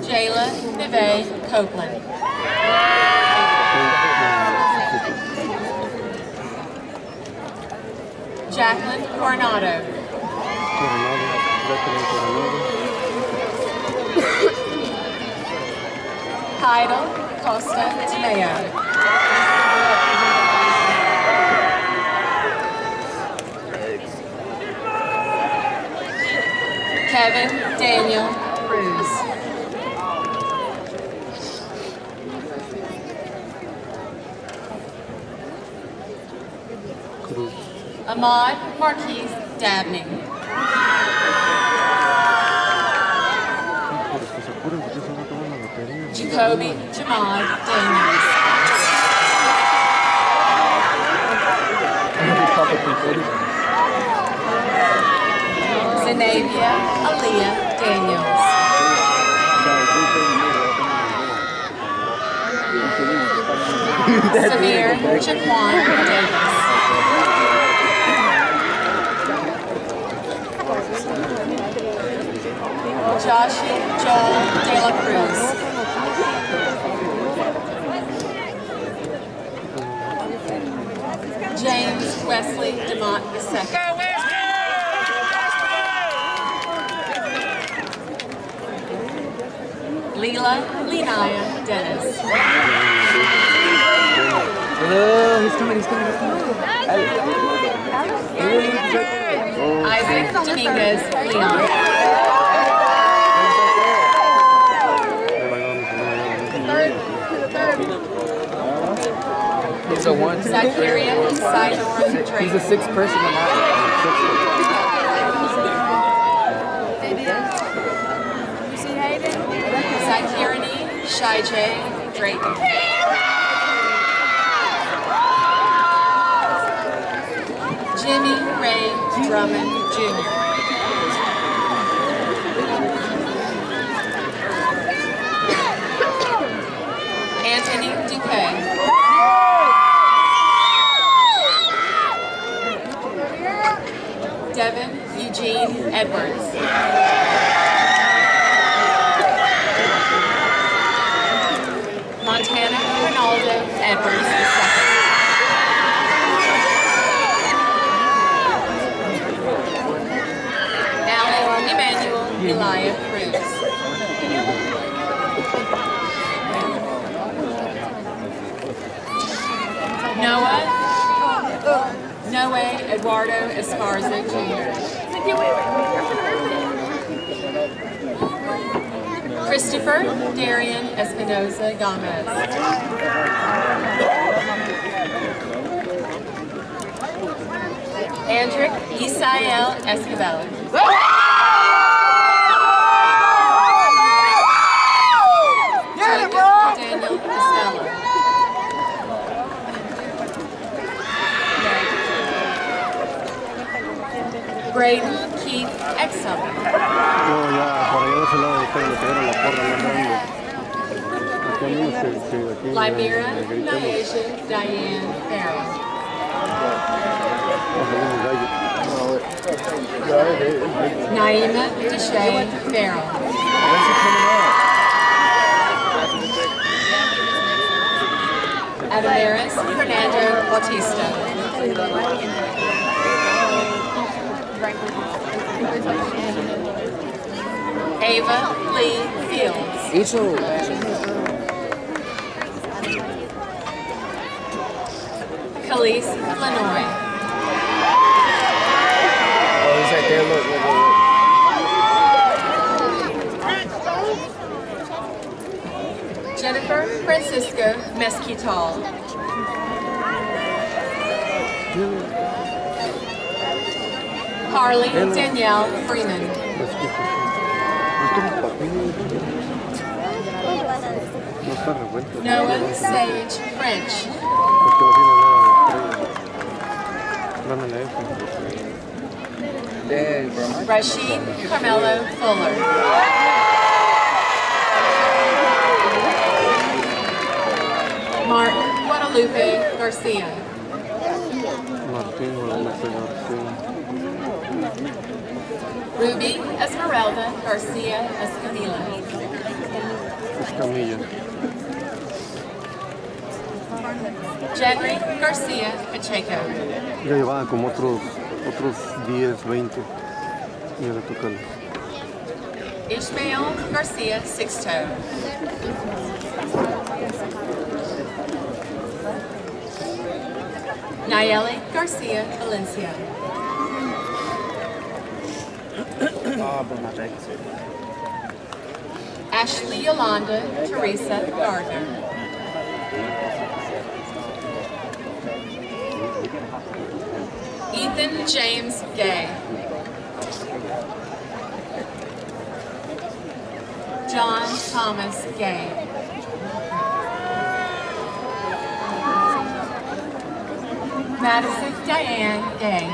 Jayla Neve Copeland. Jacqueline Coronado. Heidel Costa Tomeo. Kevin Daniel Cruz. Ahmad Marquise Dabney. Jacoby Jamad Daniels. Zenavia Aaliyah Daniels. Samir Jaquan Davis. Joshua Joel De La Cruz. James Wesley DeMott II. Leela Lenaya Dennis.
He's coming.
Isaac Dominguez Leon.
He's a one.
Zytheria Sidor Drake.
He's a sixth person in that.
Zythirani Shai J. Drayton. Jimmy Ray Drummond Jr. Anthony Duque. Devin Eugene Edwards. Montana Ronaldo Edwards II. Allen Emmanuel Eliah Cruz. Noe Eduardo Esparza Jr. Christopher Darian Espinoza Gomez. Andrick Isael Escobar. Daniel Costello. Braden Keith Exum. Limera Nyasia Diane Farrell. Naima Deshay Farrell. Adamaris Fernando Bautista. Ava Lee Fields. Khalees Lenoy.
Oh, he's right there. Look.
Francisco Mesquital. Harley Danielle Freeman. Noah Sage French. Rashid Carmelo Fuller. Mark Guadalupe Garcia. Ruby Esmeralda Garcia Escamilla. Jenry Garcia Pacheco.
Ya llevaba como otros 10, 20. Y ahora tocarlos.
Ishmael Garcia Sixto. Nayeli Garcia Valencia. Ashley Yolanda Teresa Gardner. Ethan James Gay. John Thomas Gay. Madison Diane Gay.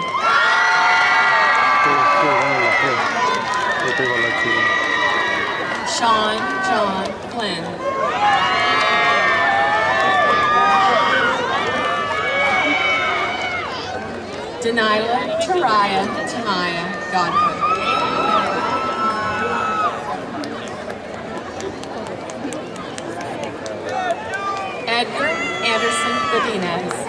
Sean John Flynn. Denilah Tariah Tamaya Godfrey. Edgar Anderson Godinez.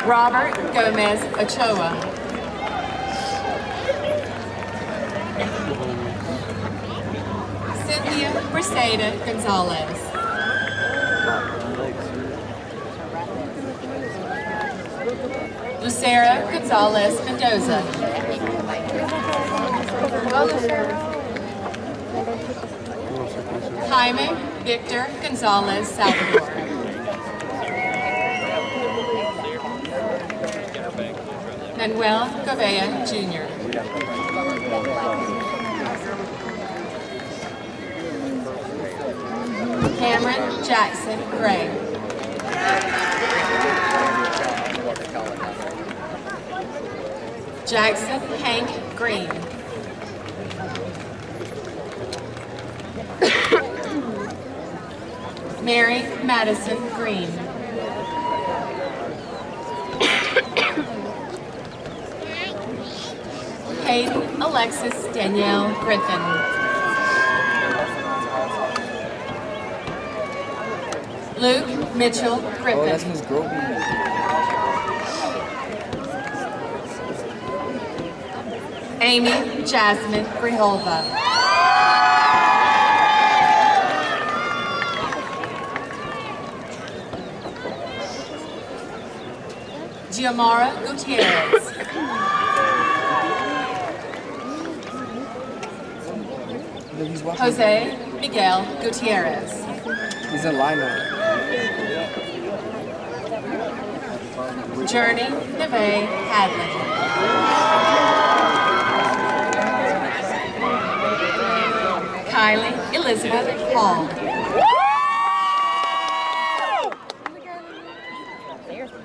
Robert Gomez Ochoa. Cynthia Briseda Gonzalez. Lucera Gonzalez Mendoza. Jaime Victor Gonzalez Salvador. Manuel Gouveia Jr. Cameron Jackson Gray. Jackson Hank Green. Mary Madison Green. Hayden Alexis Danielle Griffin. Luke Mitchell Griffin.
Oh, that's Miss Groby.
Amy Jasmine Grijalva. Giamara Gutierrez. Jose Miguel Gutierrez.
He's in lineup.
Journey Neve Hadley. Kylie Elizabeth Hall.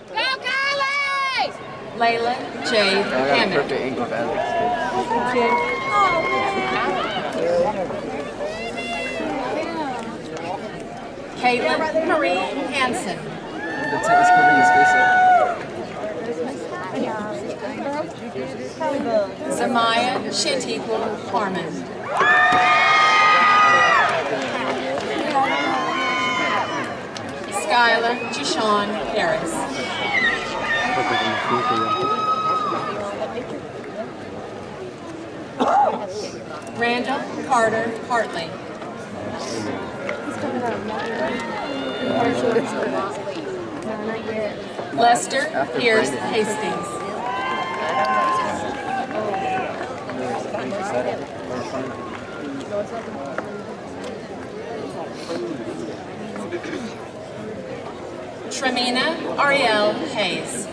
Go, Kylie!
Layla Jade
I got a
Hammond.
perfect angle of Alex.
Caitlin Marie Hansen.
The tech is covering his face up.
Zamaya Shantiqua Harmon. Skylar Jushawn Harris. Randall Carter Hartley. Lester Pierce Hastings. Tremina Ariel Hayes.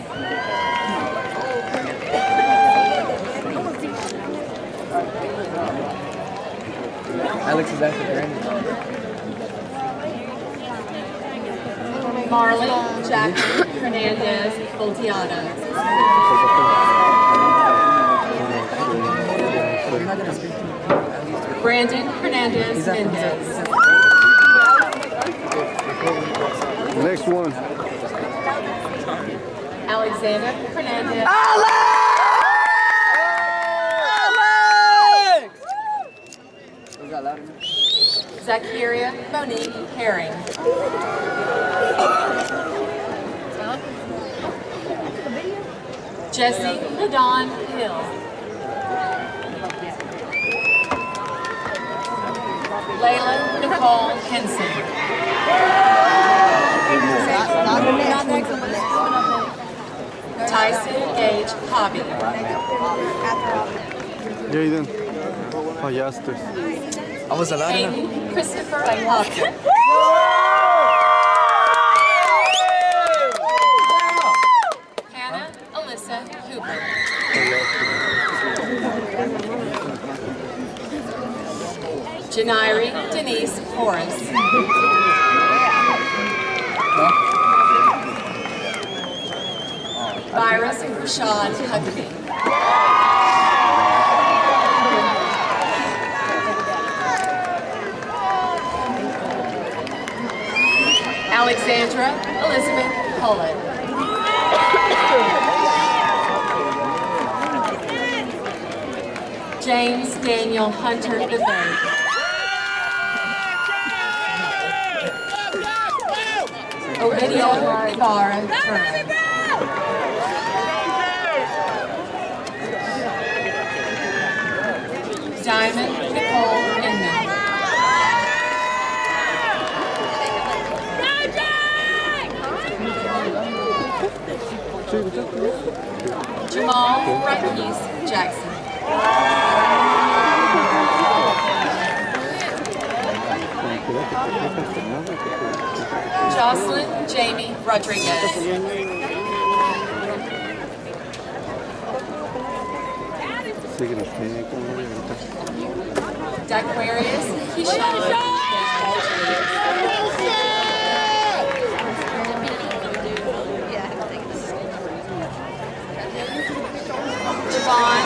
Alex is after Brandon.
Marley Jacqueline Hernandez Volteado. Brandon Hernandez Mendez.
Next one.
Alexander Hernandez.
Was that loud enough?
Zacharia Monique Herring. Jesse Ladon Hill. Layla Nicole Henson. Tyson Gage Hobby.
Jaden, fallaste.
I was allowed enough.
Aiden Christopher Hopkins. Hannah Alyssa Hooper. Janiri Denise Horace. Virus Rashad Huckabee. Alexandra Elizabeth Pullen. James Daniel Hunter III. Ovidio Ibarra Turner. Diamond Nicole Inman. Jamal Rakis Jackson. Jocelyn Jamie Rodriguez. Daquarius Keyshawn. Javon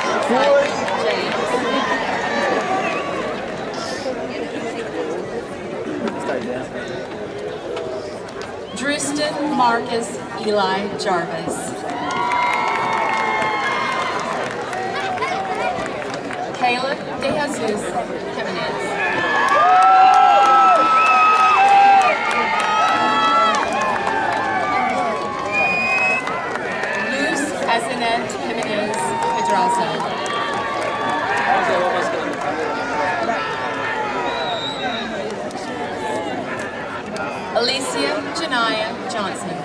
James. Drustin Marcus Eli Jarvis. Caleb De Jesus Jimenez. Luz Asenet Jimenez Pedraza. Alicia Janaya Johnson.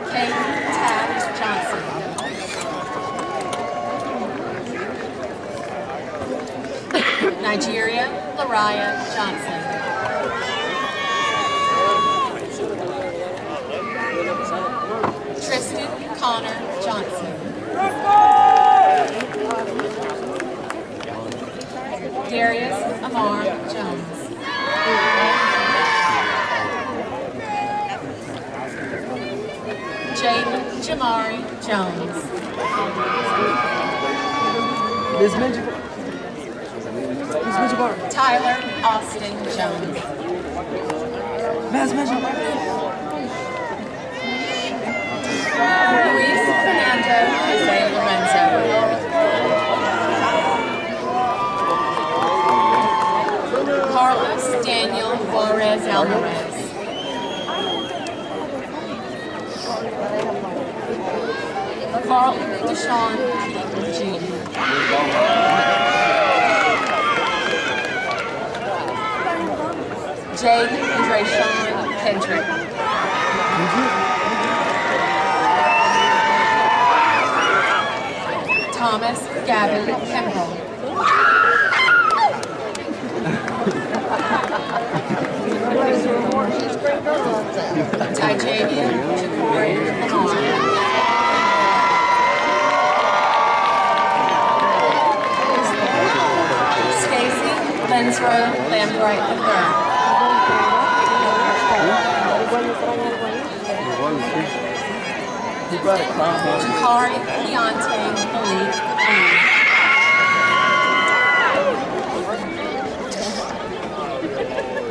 Kate Taft Johnson. Nigeria Lariah Johnson. Tristan Connor Johnson. Darius Amar Jones. Jaden Jamari Jones. Tyler Austin Jones. Luis Fernando Jose Lorenzo. Carlos Daniel Juarez Alvarez. Carl Deshaun Keaton Jr. Jade Drayshawn Kendrick. Thomas Gavin Kemble. Tijavia Jabari Lamar. Stacy Lensrow Lambright III.
He brought a clown.
Jakari Keontae Malik Lee.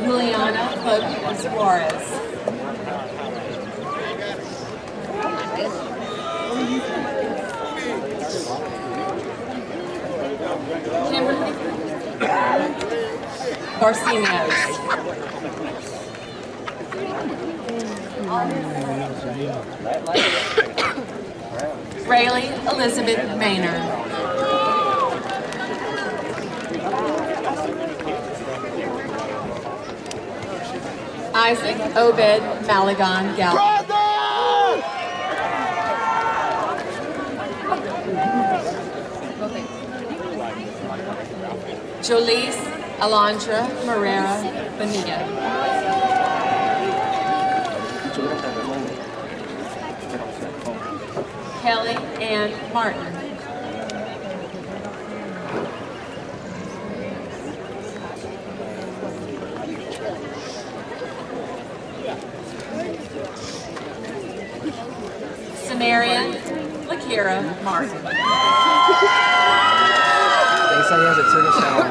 Juliana Hook Suarez. Kimberly Barcinos. Rayleigh Elizabeth Maynard. Isaac Obed Malagon Galvin. Jolise Alondra Morera Bonilla. Kelly Ann Martin. Samaria Lakira Martin.
They say he has a turtle shell on.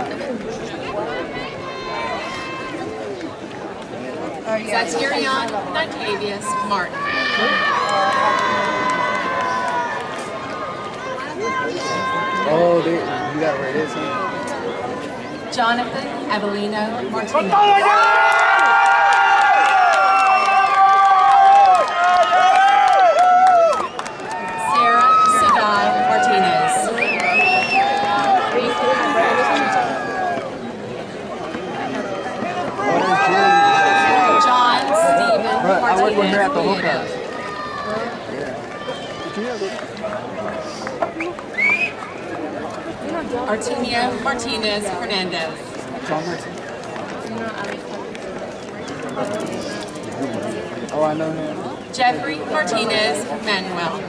Satirion Natavius Martin.
Oh, dude, you got where it is, huh?
Jonathan Avelino Martinez. Sarah Sadai Martinez. John Stephen
I worked with her at the
Martinez.
hookup.
Artemio Martinez Hernandez.
John Martin. Oh, I know him.
Jeffrey Martinez Manuel.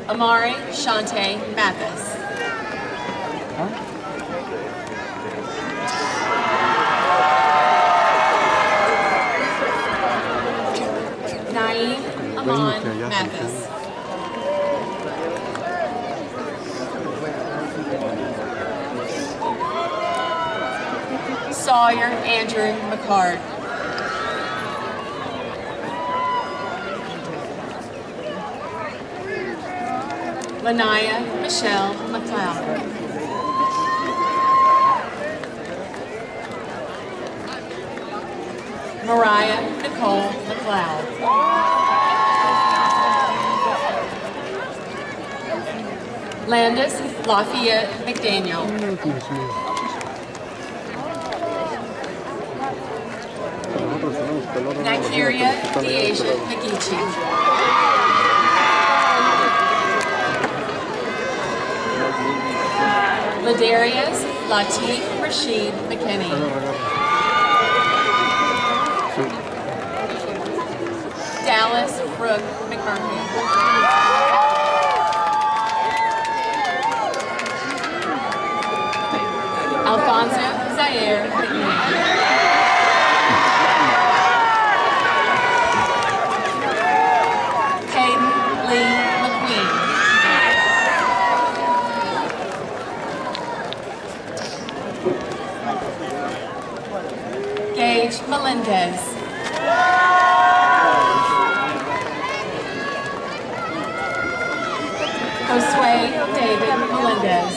Amari Shante Mathis. Naeem Amon Mathis. Sawyer Andrew McCard. Lanaya Michelle McLeod. Mariah Nicole McLeod. Landis Lafayette McDaniel. Nigeria Deasia Nagichi. Ladarius Latif Rashid McKinney. Dallas Brooke McMurphy. Alfonso Zaire McNeil. Hayden Lee McQueen. Gage Melendez. Josue David Melendez.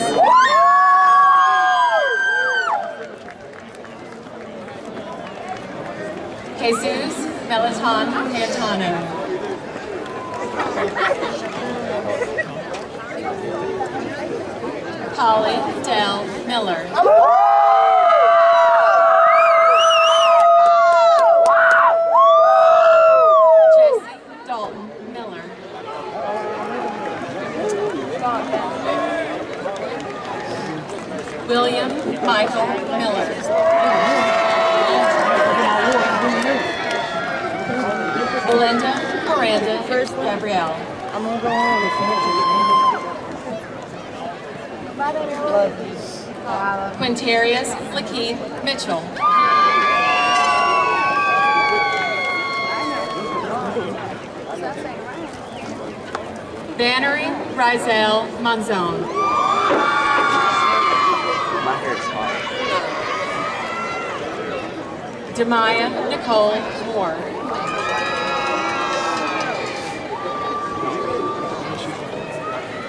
Jesus Melaton Cayetano. Holly Dell Miller. Jesse Dalton. William Michael Miller. Belinda Miranda Gabrielle.
I'm gonna go on.
Quintarius Lakeith Mitchell. Bannery Rizel Monzon.
My hair is hot.
Demaya Nicole Moore.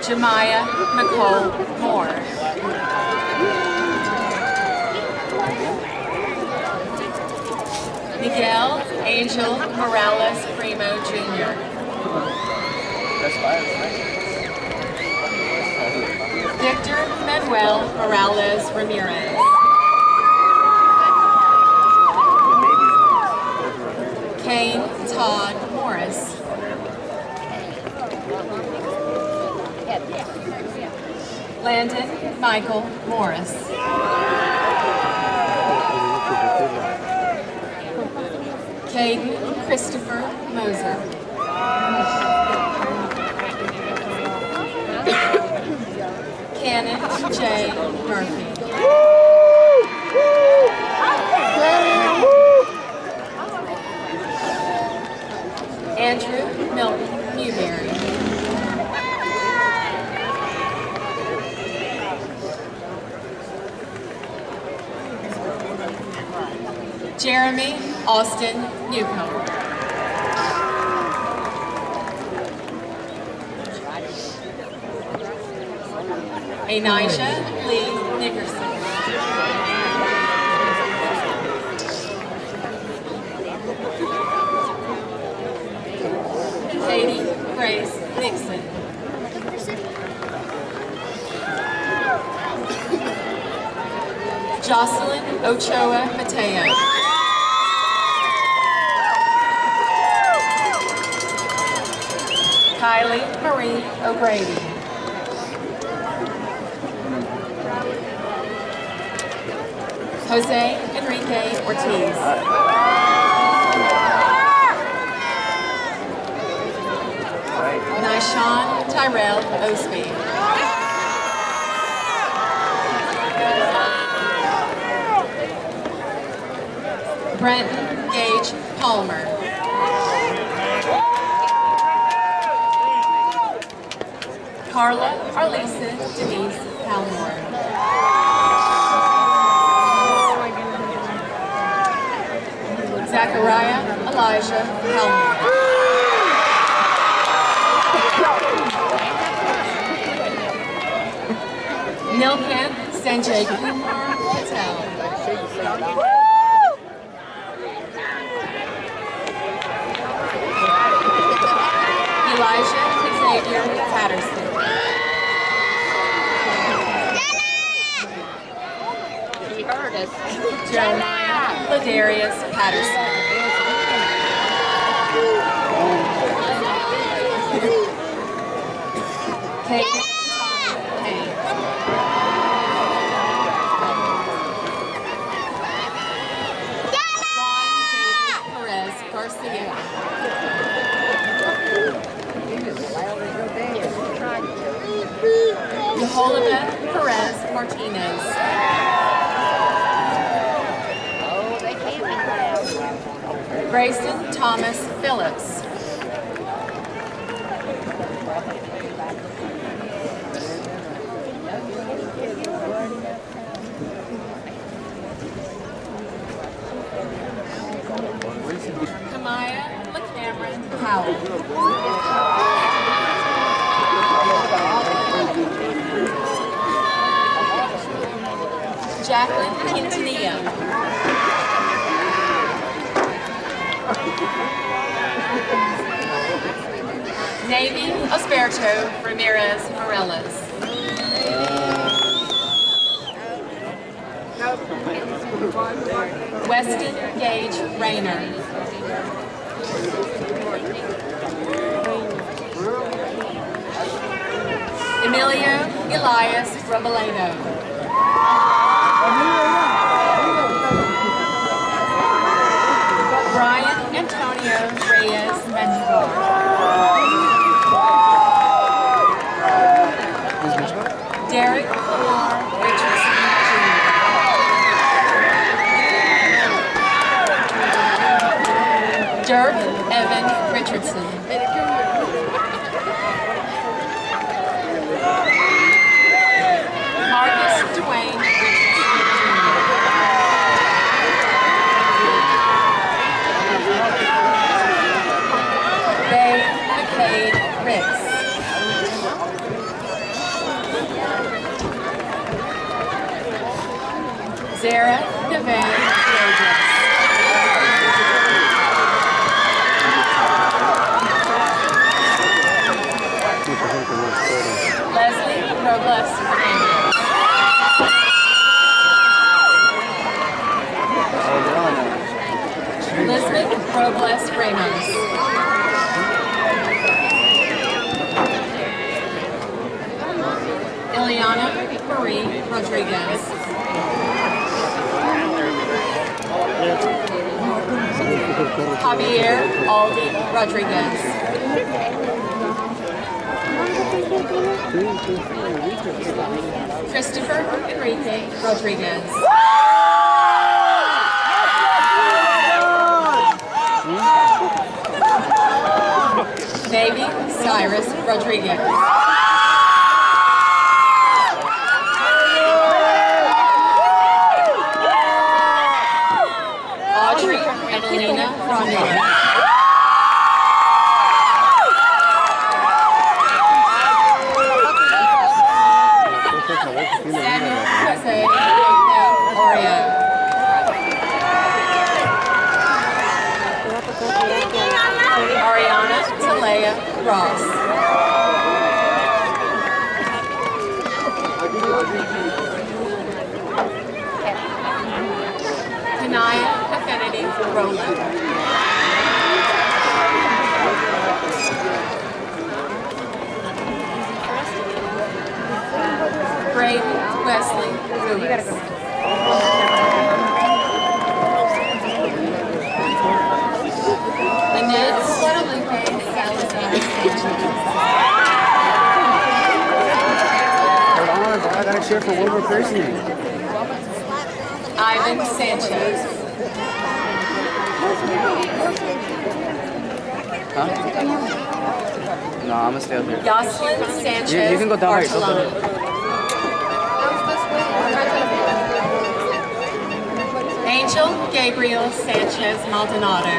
Jemiah Nicole Moore. Miguel Angel Morales Primo Jr. Victor Manuel Morales Ramirez. Kane Todd Morris. Landon Michael Morris. Caden Christopher Moser. Cannon J. Murphy. Andrew Milton Newberry. Jeremy Austin Newcomb. Anaisha Lee Nickerson. Katie Grace Nixon. Jocelyn Ochoa Mateo. Kylie Marie O'Grady. Jose Enrique Ortiz. Nyshawn Tyrell Osby. Brenton Gage Palmer. Carla Arlisa Denise Palmore. Zachariah Elijah Palmore. Nilkant Sanjay Kumar Patel. Elijah Xavier Patterson.
He heard us.
Jeremiah Ladarius Patterson. Kate Haynes. Juan David Perez Garcia. Yeholabeth Perez Martinez.
Oh, they can't be loud.
Grayson Thomas Phillips. Kamaya McCameron Howell. Jacqueline Quintanilla. Navy Osberto Ramirez Morales. Weston Gage Rayner. Emilio Elias Robledo. Brian Antonio Reyes Menjivar. Derek Lamar Richardson Jr. Dirk Evan Richardson. Marcus Dwayne Richardson Jr. Bay McCade Ricks. Zara Devane Rogers. Leslie Robles Fernandez. Elizabeth Robles Ramos. Ileana Marie Rodriguez. Javier Aldi Rodriguez. Christopher Enrique Rodriguez. Navy Cyrus Rodriguez. Audrey Evelina Ronde. Samuel Jose Oreo. Ariana Talea Ross. Kanaya Affinity Rowland. Braden Wesley Lewis. Annette Guadalupe Salazar Sanchez.
Hold on, bro. I gotta cheer for one more person.
Ivan Sanchez.
Huh? No, I'm gonna stay up here.
Yoselin Sanchez.
You can go down right.
Barcelona. Angel Gabriel Sanchez Maldonado.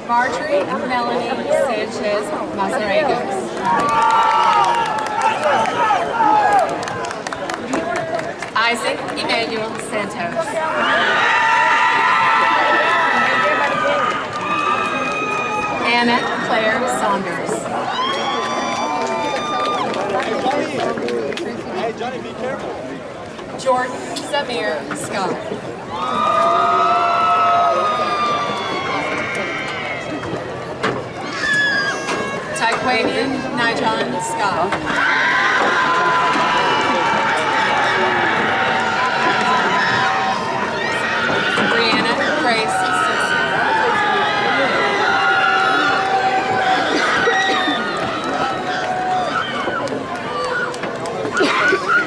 Marjorie Melanie Sanchez Mazaregos. Isaac Emmanuel Santos. Anna Claire Saunders.
Hey, Johnny, be careful.
Jordan Zamir Scott. Taquanian Nijon Scott. Brianna Grace Simpson.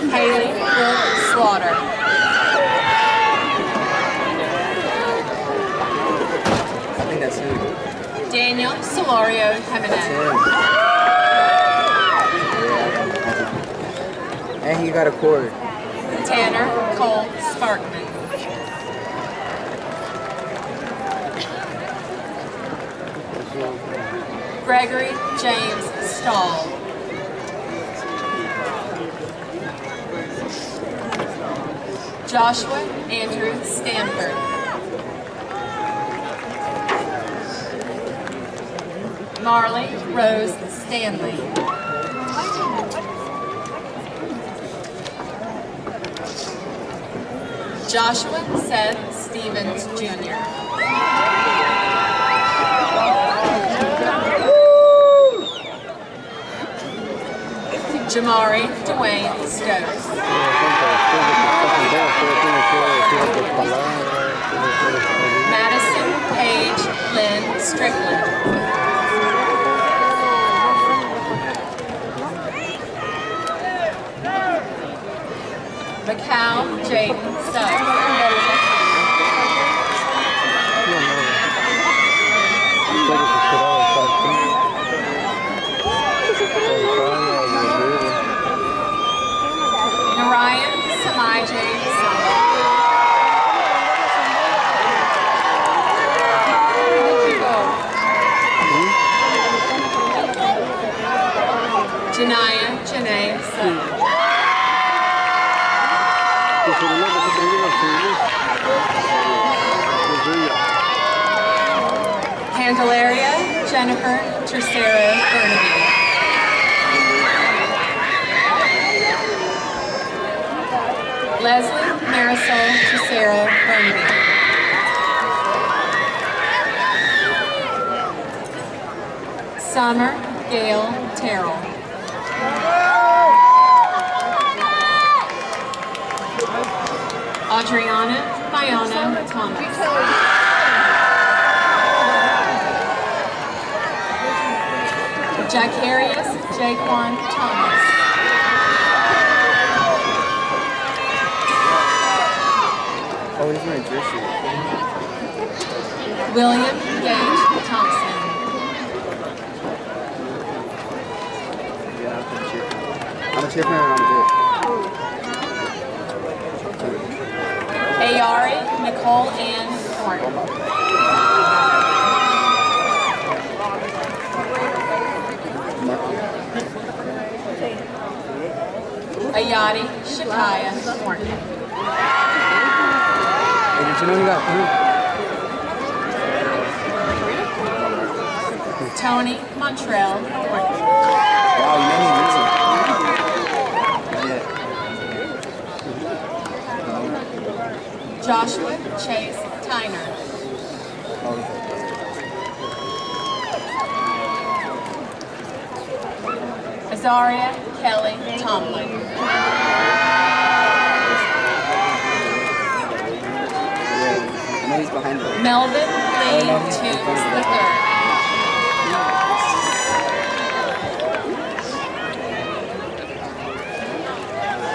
Haley Brooke Slaughter.
I think that's him.
Daniel Solorio Jimenez.
And he got a cord.
Tanner Cole Sparkman. Gregory James Stahl. Joshua Andrew Stanford. Marley Rose Stanley. Joshua Seth Stevens Jr. Jamari Dwayne Stokes. Madison Paige Lynn Strickland. Macau Jaden Suggs. Narayan Samai Janaya Janae Suggs. Candelaria Jennifer Tercero Burnaby. Leslie Marisol Tercero Burnaby. Summer Gail Terrell. Adriana Fiona Thomas. Jacarius Jaquan Thomas.
Oh, he's wearing jersey.
William Gage Thompson.
I'm a cheer for him and I'm a goal.
Ayari Nicole Ann Thornton. Ayati Shakaya Thornton.
Hey, did you know he got through?
Tony Montrell Thornton.
Wow, you made me lose it.
Joshua Chase Tyner. Azaria Kelly Tomlin.
He's behind me.
Melvin Lee Toombs III.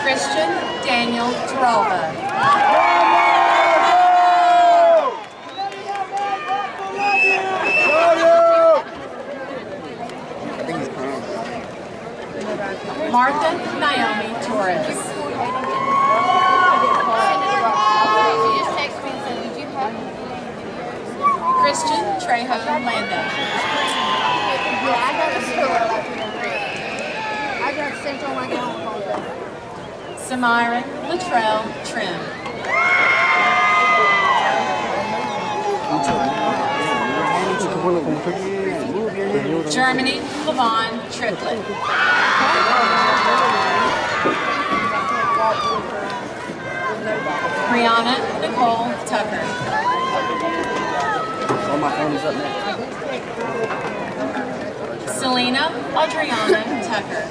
Christian Daniel Taralva. Martha Naomi Torres. Christian Trejo Lando.
I got Central like
Samira Latrell Trim. Germany Levon Triplett. Brianna Nicole Tucker.
Oh, my phone is up next.
Selena Adriana Tucker.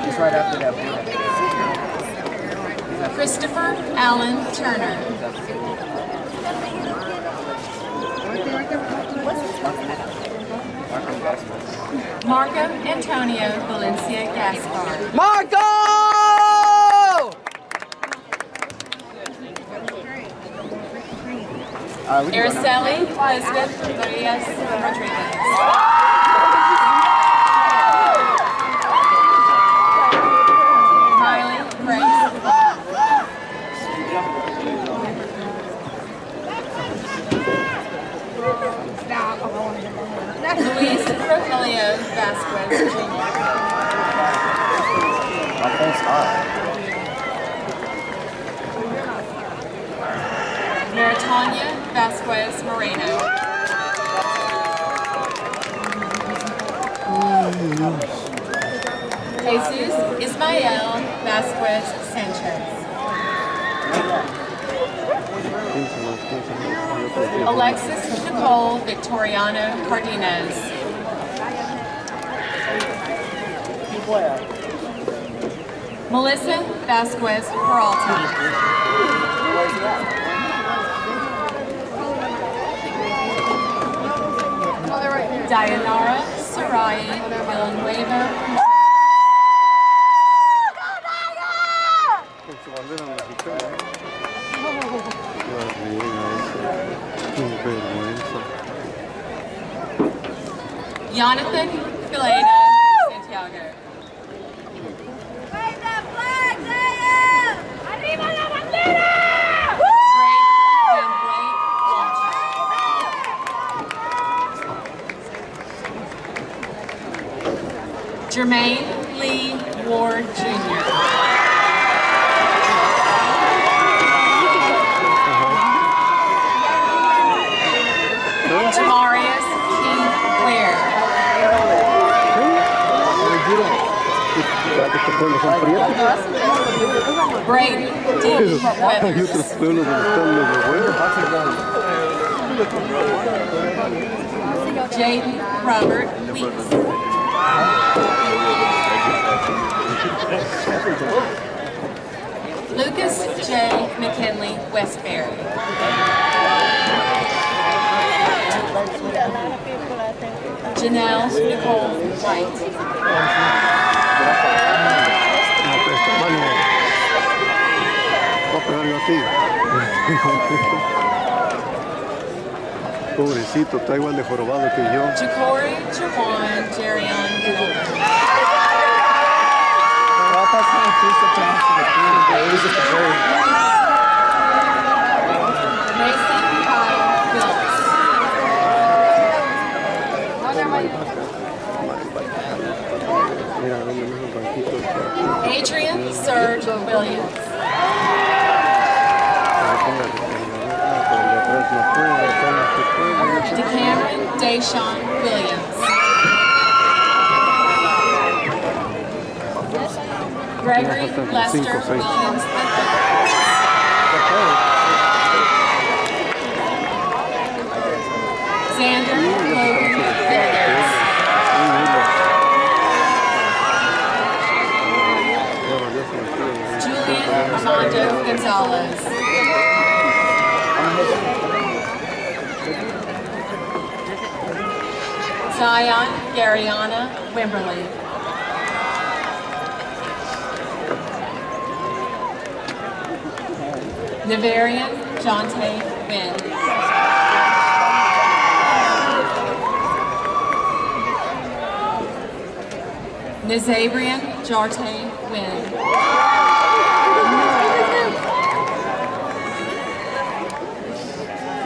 It's right after that one.
Christopher Allen Turner. Marco Antonio Valencia Gaspar.
Marco!
Araceli Elizabeth Rodriguez Rodriguez. Miley Grace. Luis Rogelio Vasquez Jr.
My phone's hot.
Maritania Vasquez Moreno. Jesus Ismael Vasquez Sanchez. Alexis Nicole Victoriano Cardenas. Melissa Vasquez Peralta. Dayanara Sarai Villanueva.
Con su bandera mexicana. Qué vergüenza.
Jonathan Fileta Santiago. Jermaine Lee Ward Jr. Jamarius King Ware. Brady D.
Hay
Weathers.
otros pueblos donde están los abuelos.
Jaden Robert Weeks. Lucas J. McKinley Westbury. Janelle Nicole White.
Voy a pegarlo aquí. Pobrecito, está igual de jorobado que yo.
Jacory Jawan Jerion Gilbert. Mason Kyle Phillips.
Mira, donde esos banquitos.
Adrian Serge Williams. DeCameron Deshaun Williams. Gregory Lester Williams III. Xander Logan Villiers. Julian Armando Gonzalez. Zion Gariana Wimberly. Navarian Jonte Wynn. Nazabrian Jarte Wynn.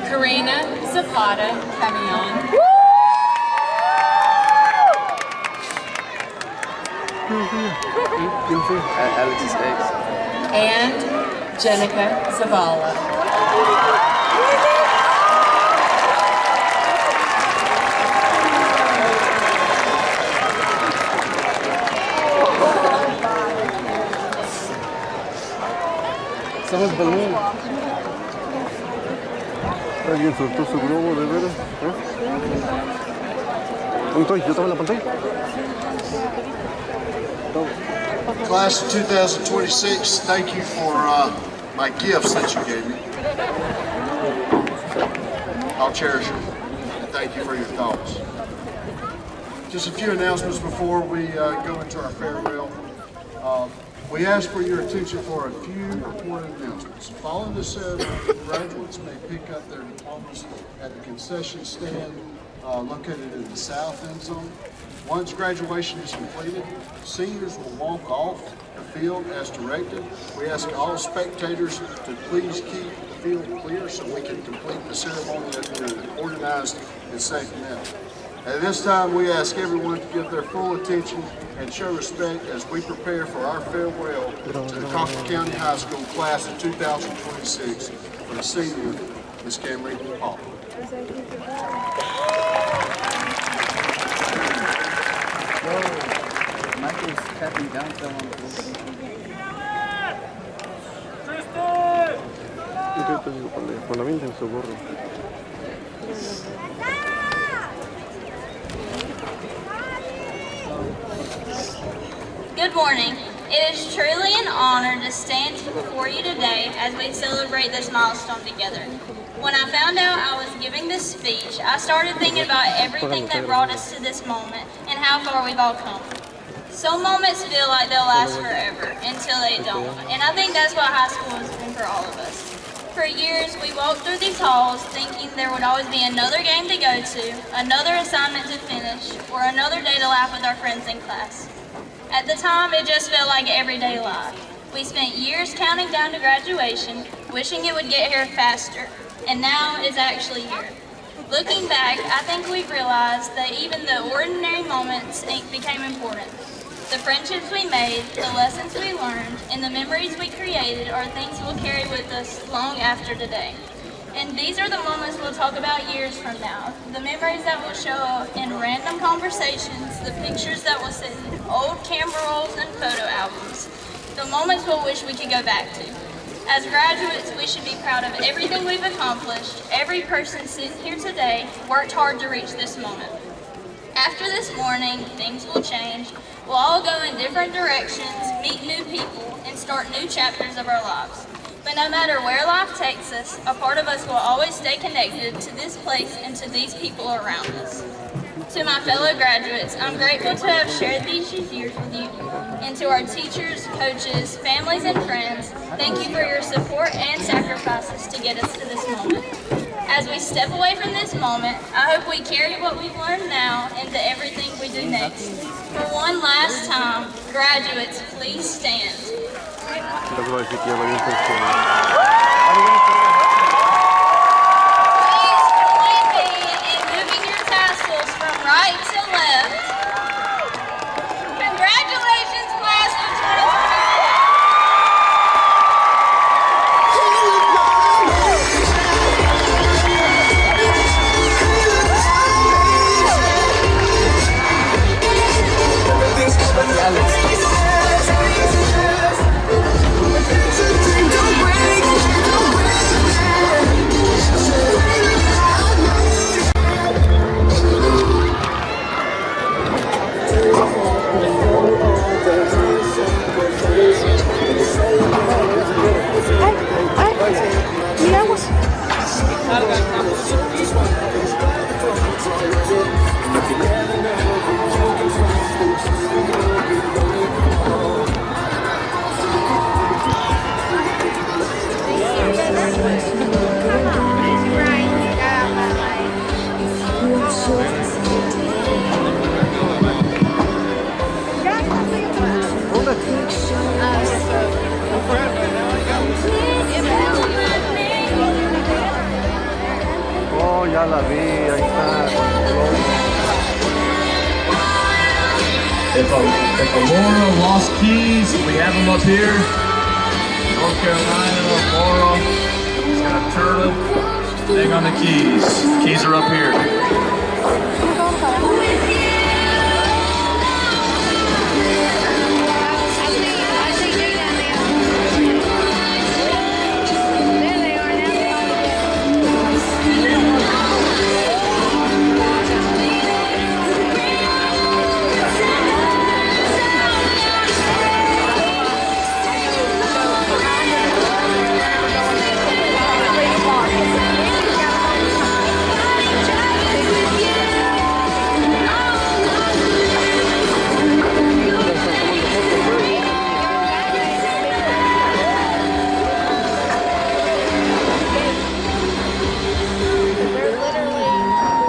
Karina Zapata Camion.
Alex's eggs.
And Jenica Zavala.
Someone's balloon.
¿Alguien soltó su globo de veras? ¿Dónde estoy? ¿Yo estaba en la pantalla?
Class of 2026, thank you for my gifts that you gave me. I'll cherish them, and thank you for your thoughts. Just a few announcements before we go into our farewell. We ask for your attention for a few important announcements. Following the ceremony, graduates may pick up their diplomas at the concession stand located in the south end zone. Once graduation is completed, seniors will walk off the field as directed. We ask all spectators to please keep the field clear so we can complete the ceremony in an organized and safe manner. At this time, we ask everyone to give their full attention and show respect as we prepare for our farewell to the Colquitt County High School class of 2026 for the senior, Ms. Camry Hall.
Michael's tapping down fell on the floor.
Yo te digo, cuando avienten su gorro.
morning. It is truly an honor to stand before you today as we celebrate this milestone together. When I found out I was giving this speech, I started thinking about everything that brought us to this moment and how far we've all come. Some moments feel like they'll last forever until they don't, and I think that's what high school has been for all of us. For years, we walked through these halls thinking there would always be another game to go to, another assignment to finish, or another day to laugh with our friends in class. At the time, it just felt like everyday life. We spent years counting down to graduation, wishing it would get here faster, and now it's actually here. Looking back, I think we've realized that even the ordinary moments became important. The friendships we made, the lessons we learned, and the memories we created are things we'll carry with us long after today. And these are the moments we'll talk about years from now. The memories that will show up in random conversations, the pictures that will sit in old camera rolls and photo albums. The moments we'll wish we could go back to. As graduates, we should be proud of everything we've accomplished. Every person sitting here today worked hard to reach this moment. After this morning, things will change. We'll all go in different directions, meet new people, and start new chapters of our lives. But no matter where life takes us, a part of us will always stay connected to this place and to these people around us. To my fellow graduates, I'm grateful to have shared these years with you. And to our teachers, coaches, families, and friends, thank you for your support and sacrifices to get us to this moment. As we step away from this moment, I hope we carry what we've learned now into everything we do next. For one last time, graduates, please stand. Please join me in moving your tassels from right to left. Congratulations, class of 2020.
Oh, ya la vi, ahí está.
If Aurora lost keys, we have them up here. North Carolina, Aurora. It's got a turtle. Hang on the keys. Keys are up here.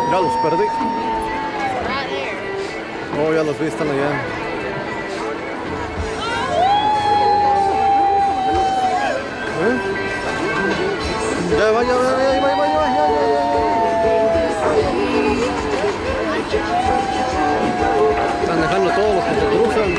Ya los perdí. Oh, ya los vi, están allá. ¿Eh? Ya va, ya va, ya va, ya va, ya va, ya va. Están dejando todos los que se cruzan.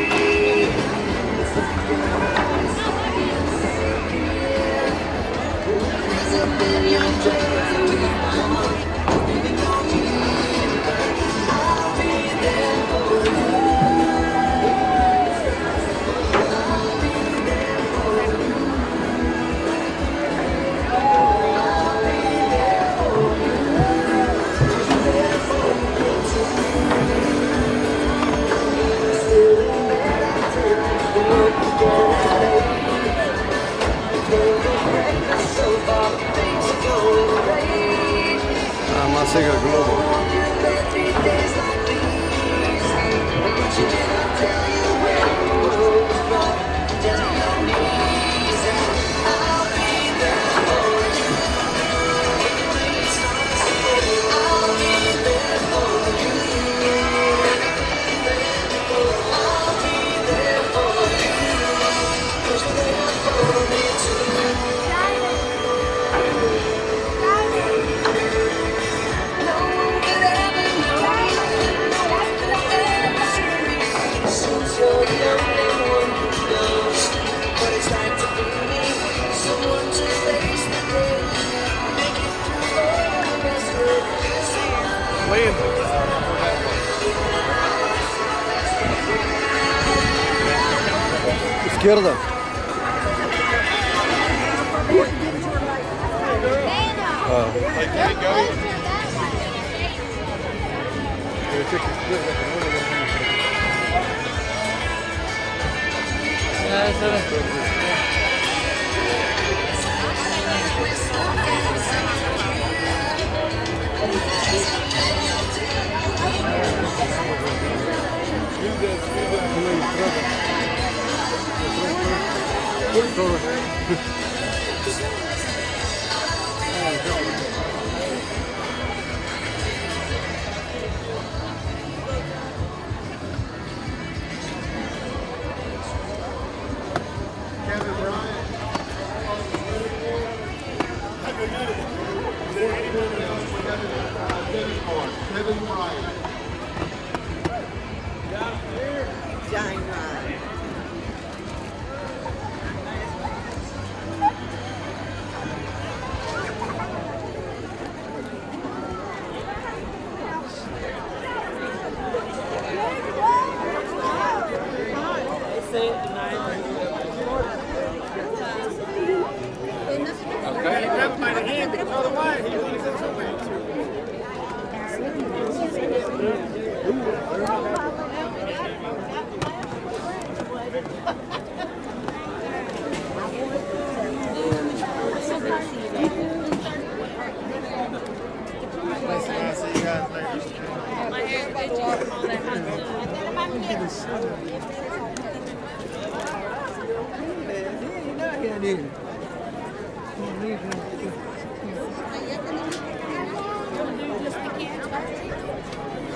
más en el globo. Izquierda.
Kevin Bryant.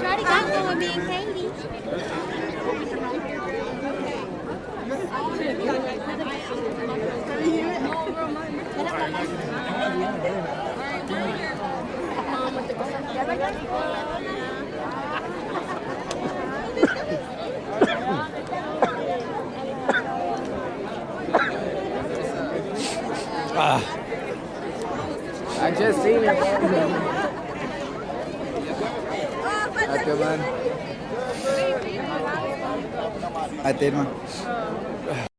Shorty got one with me and Katie.
I just seen it. Okay, man. I did one.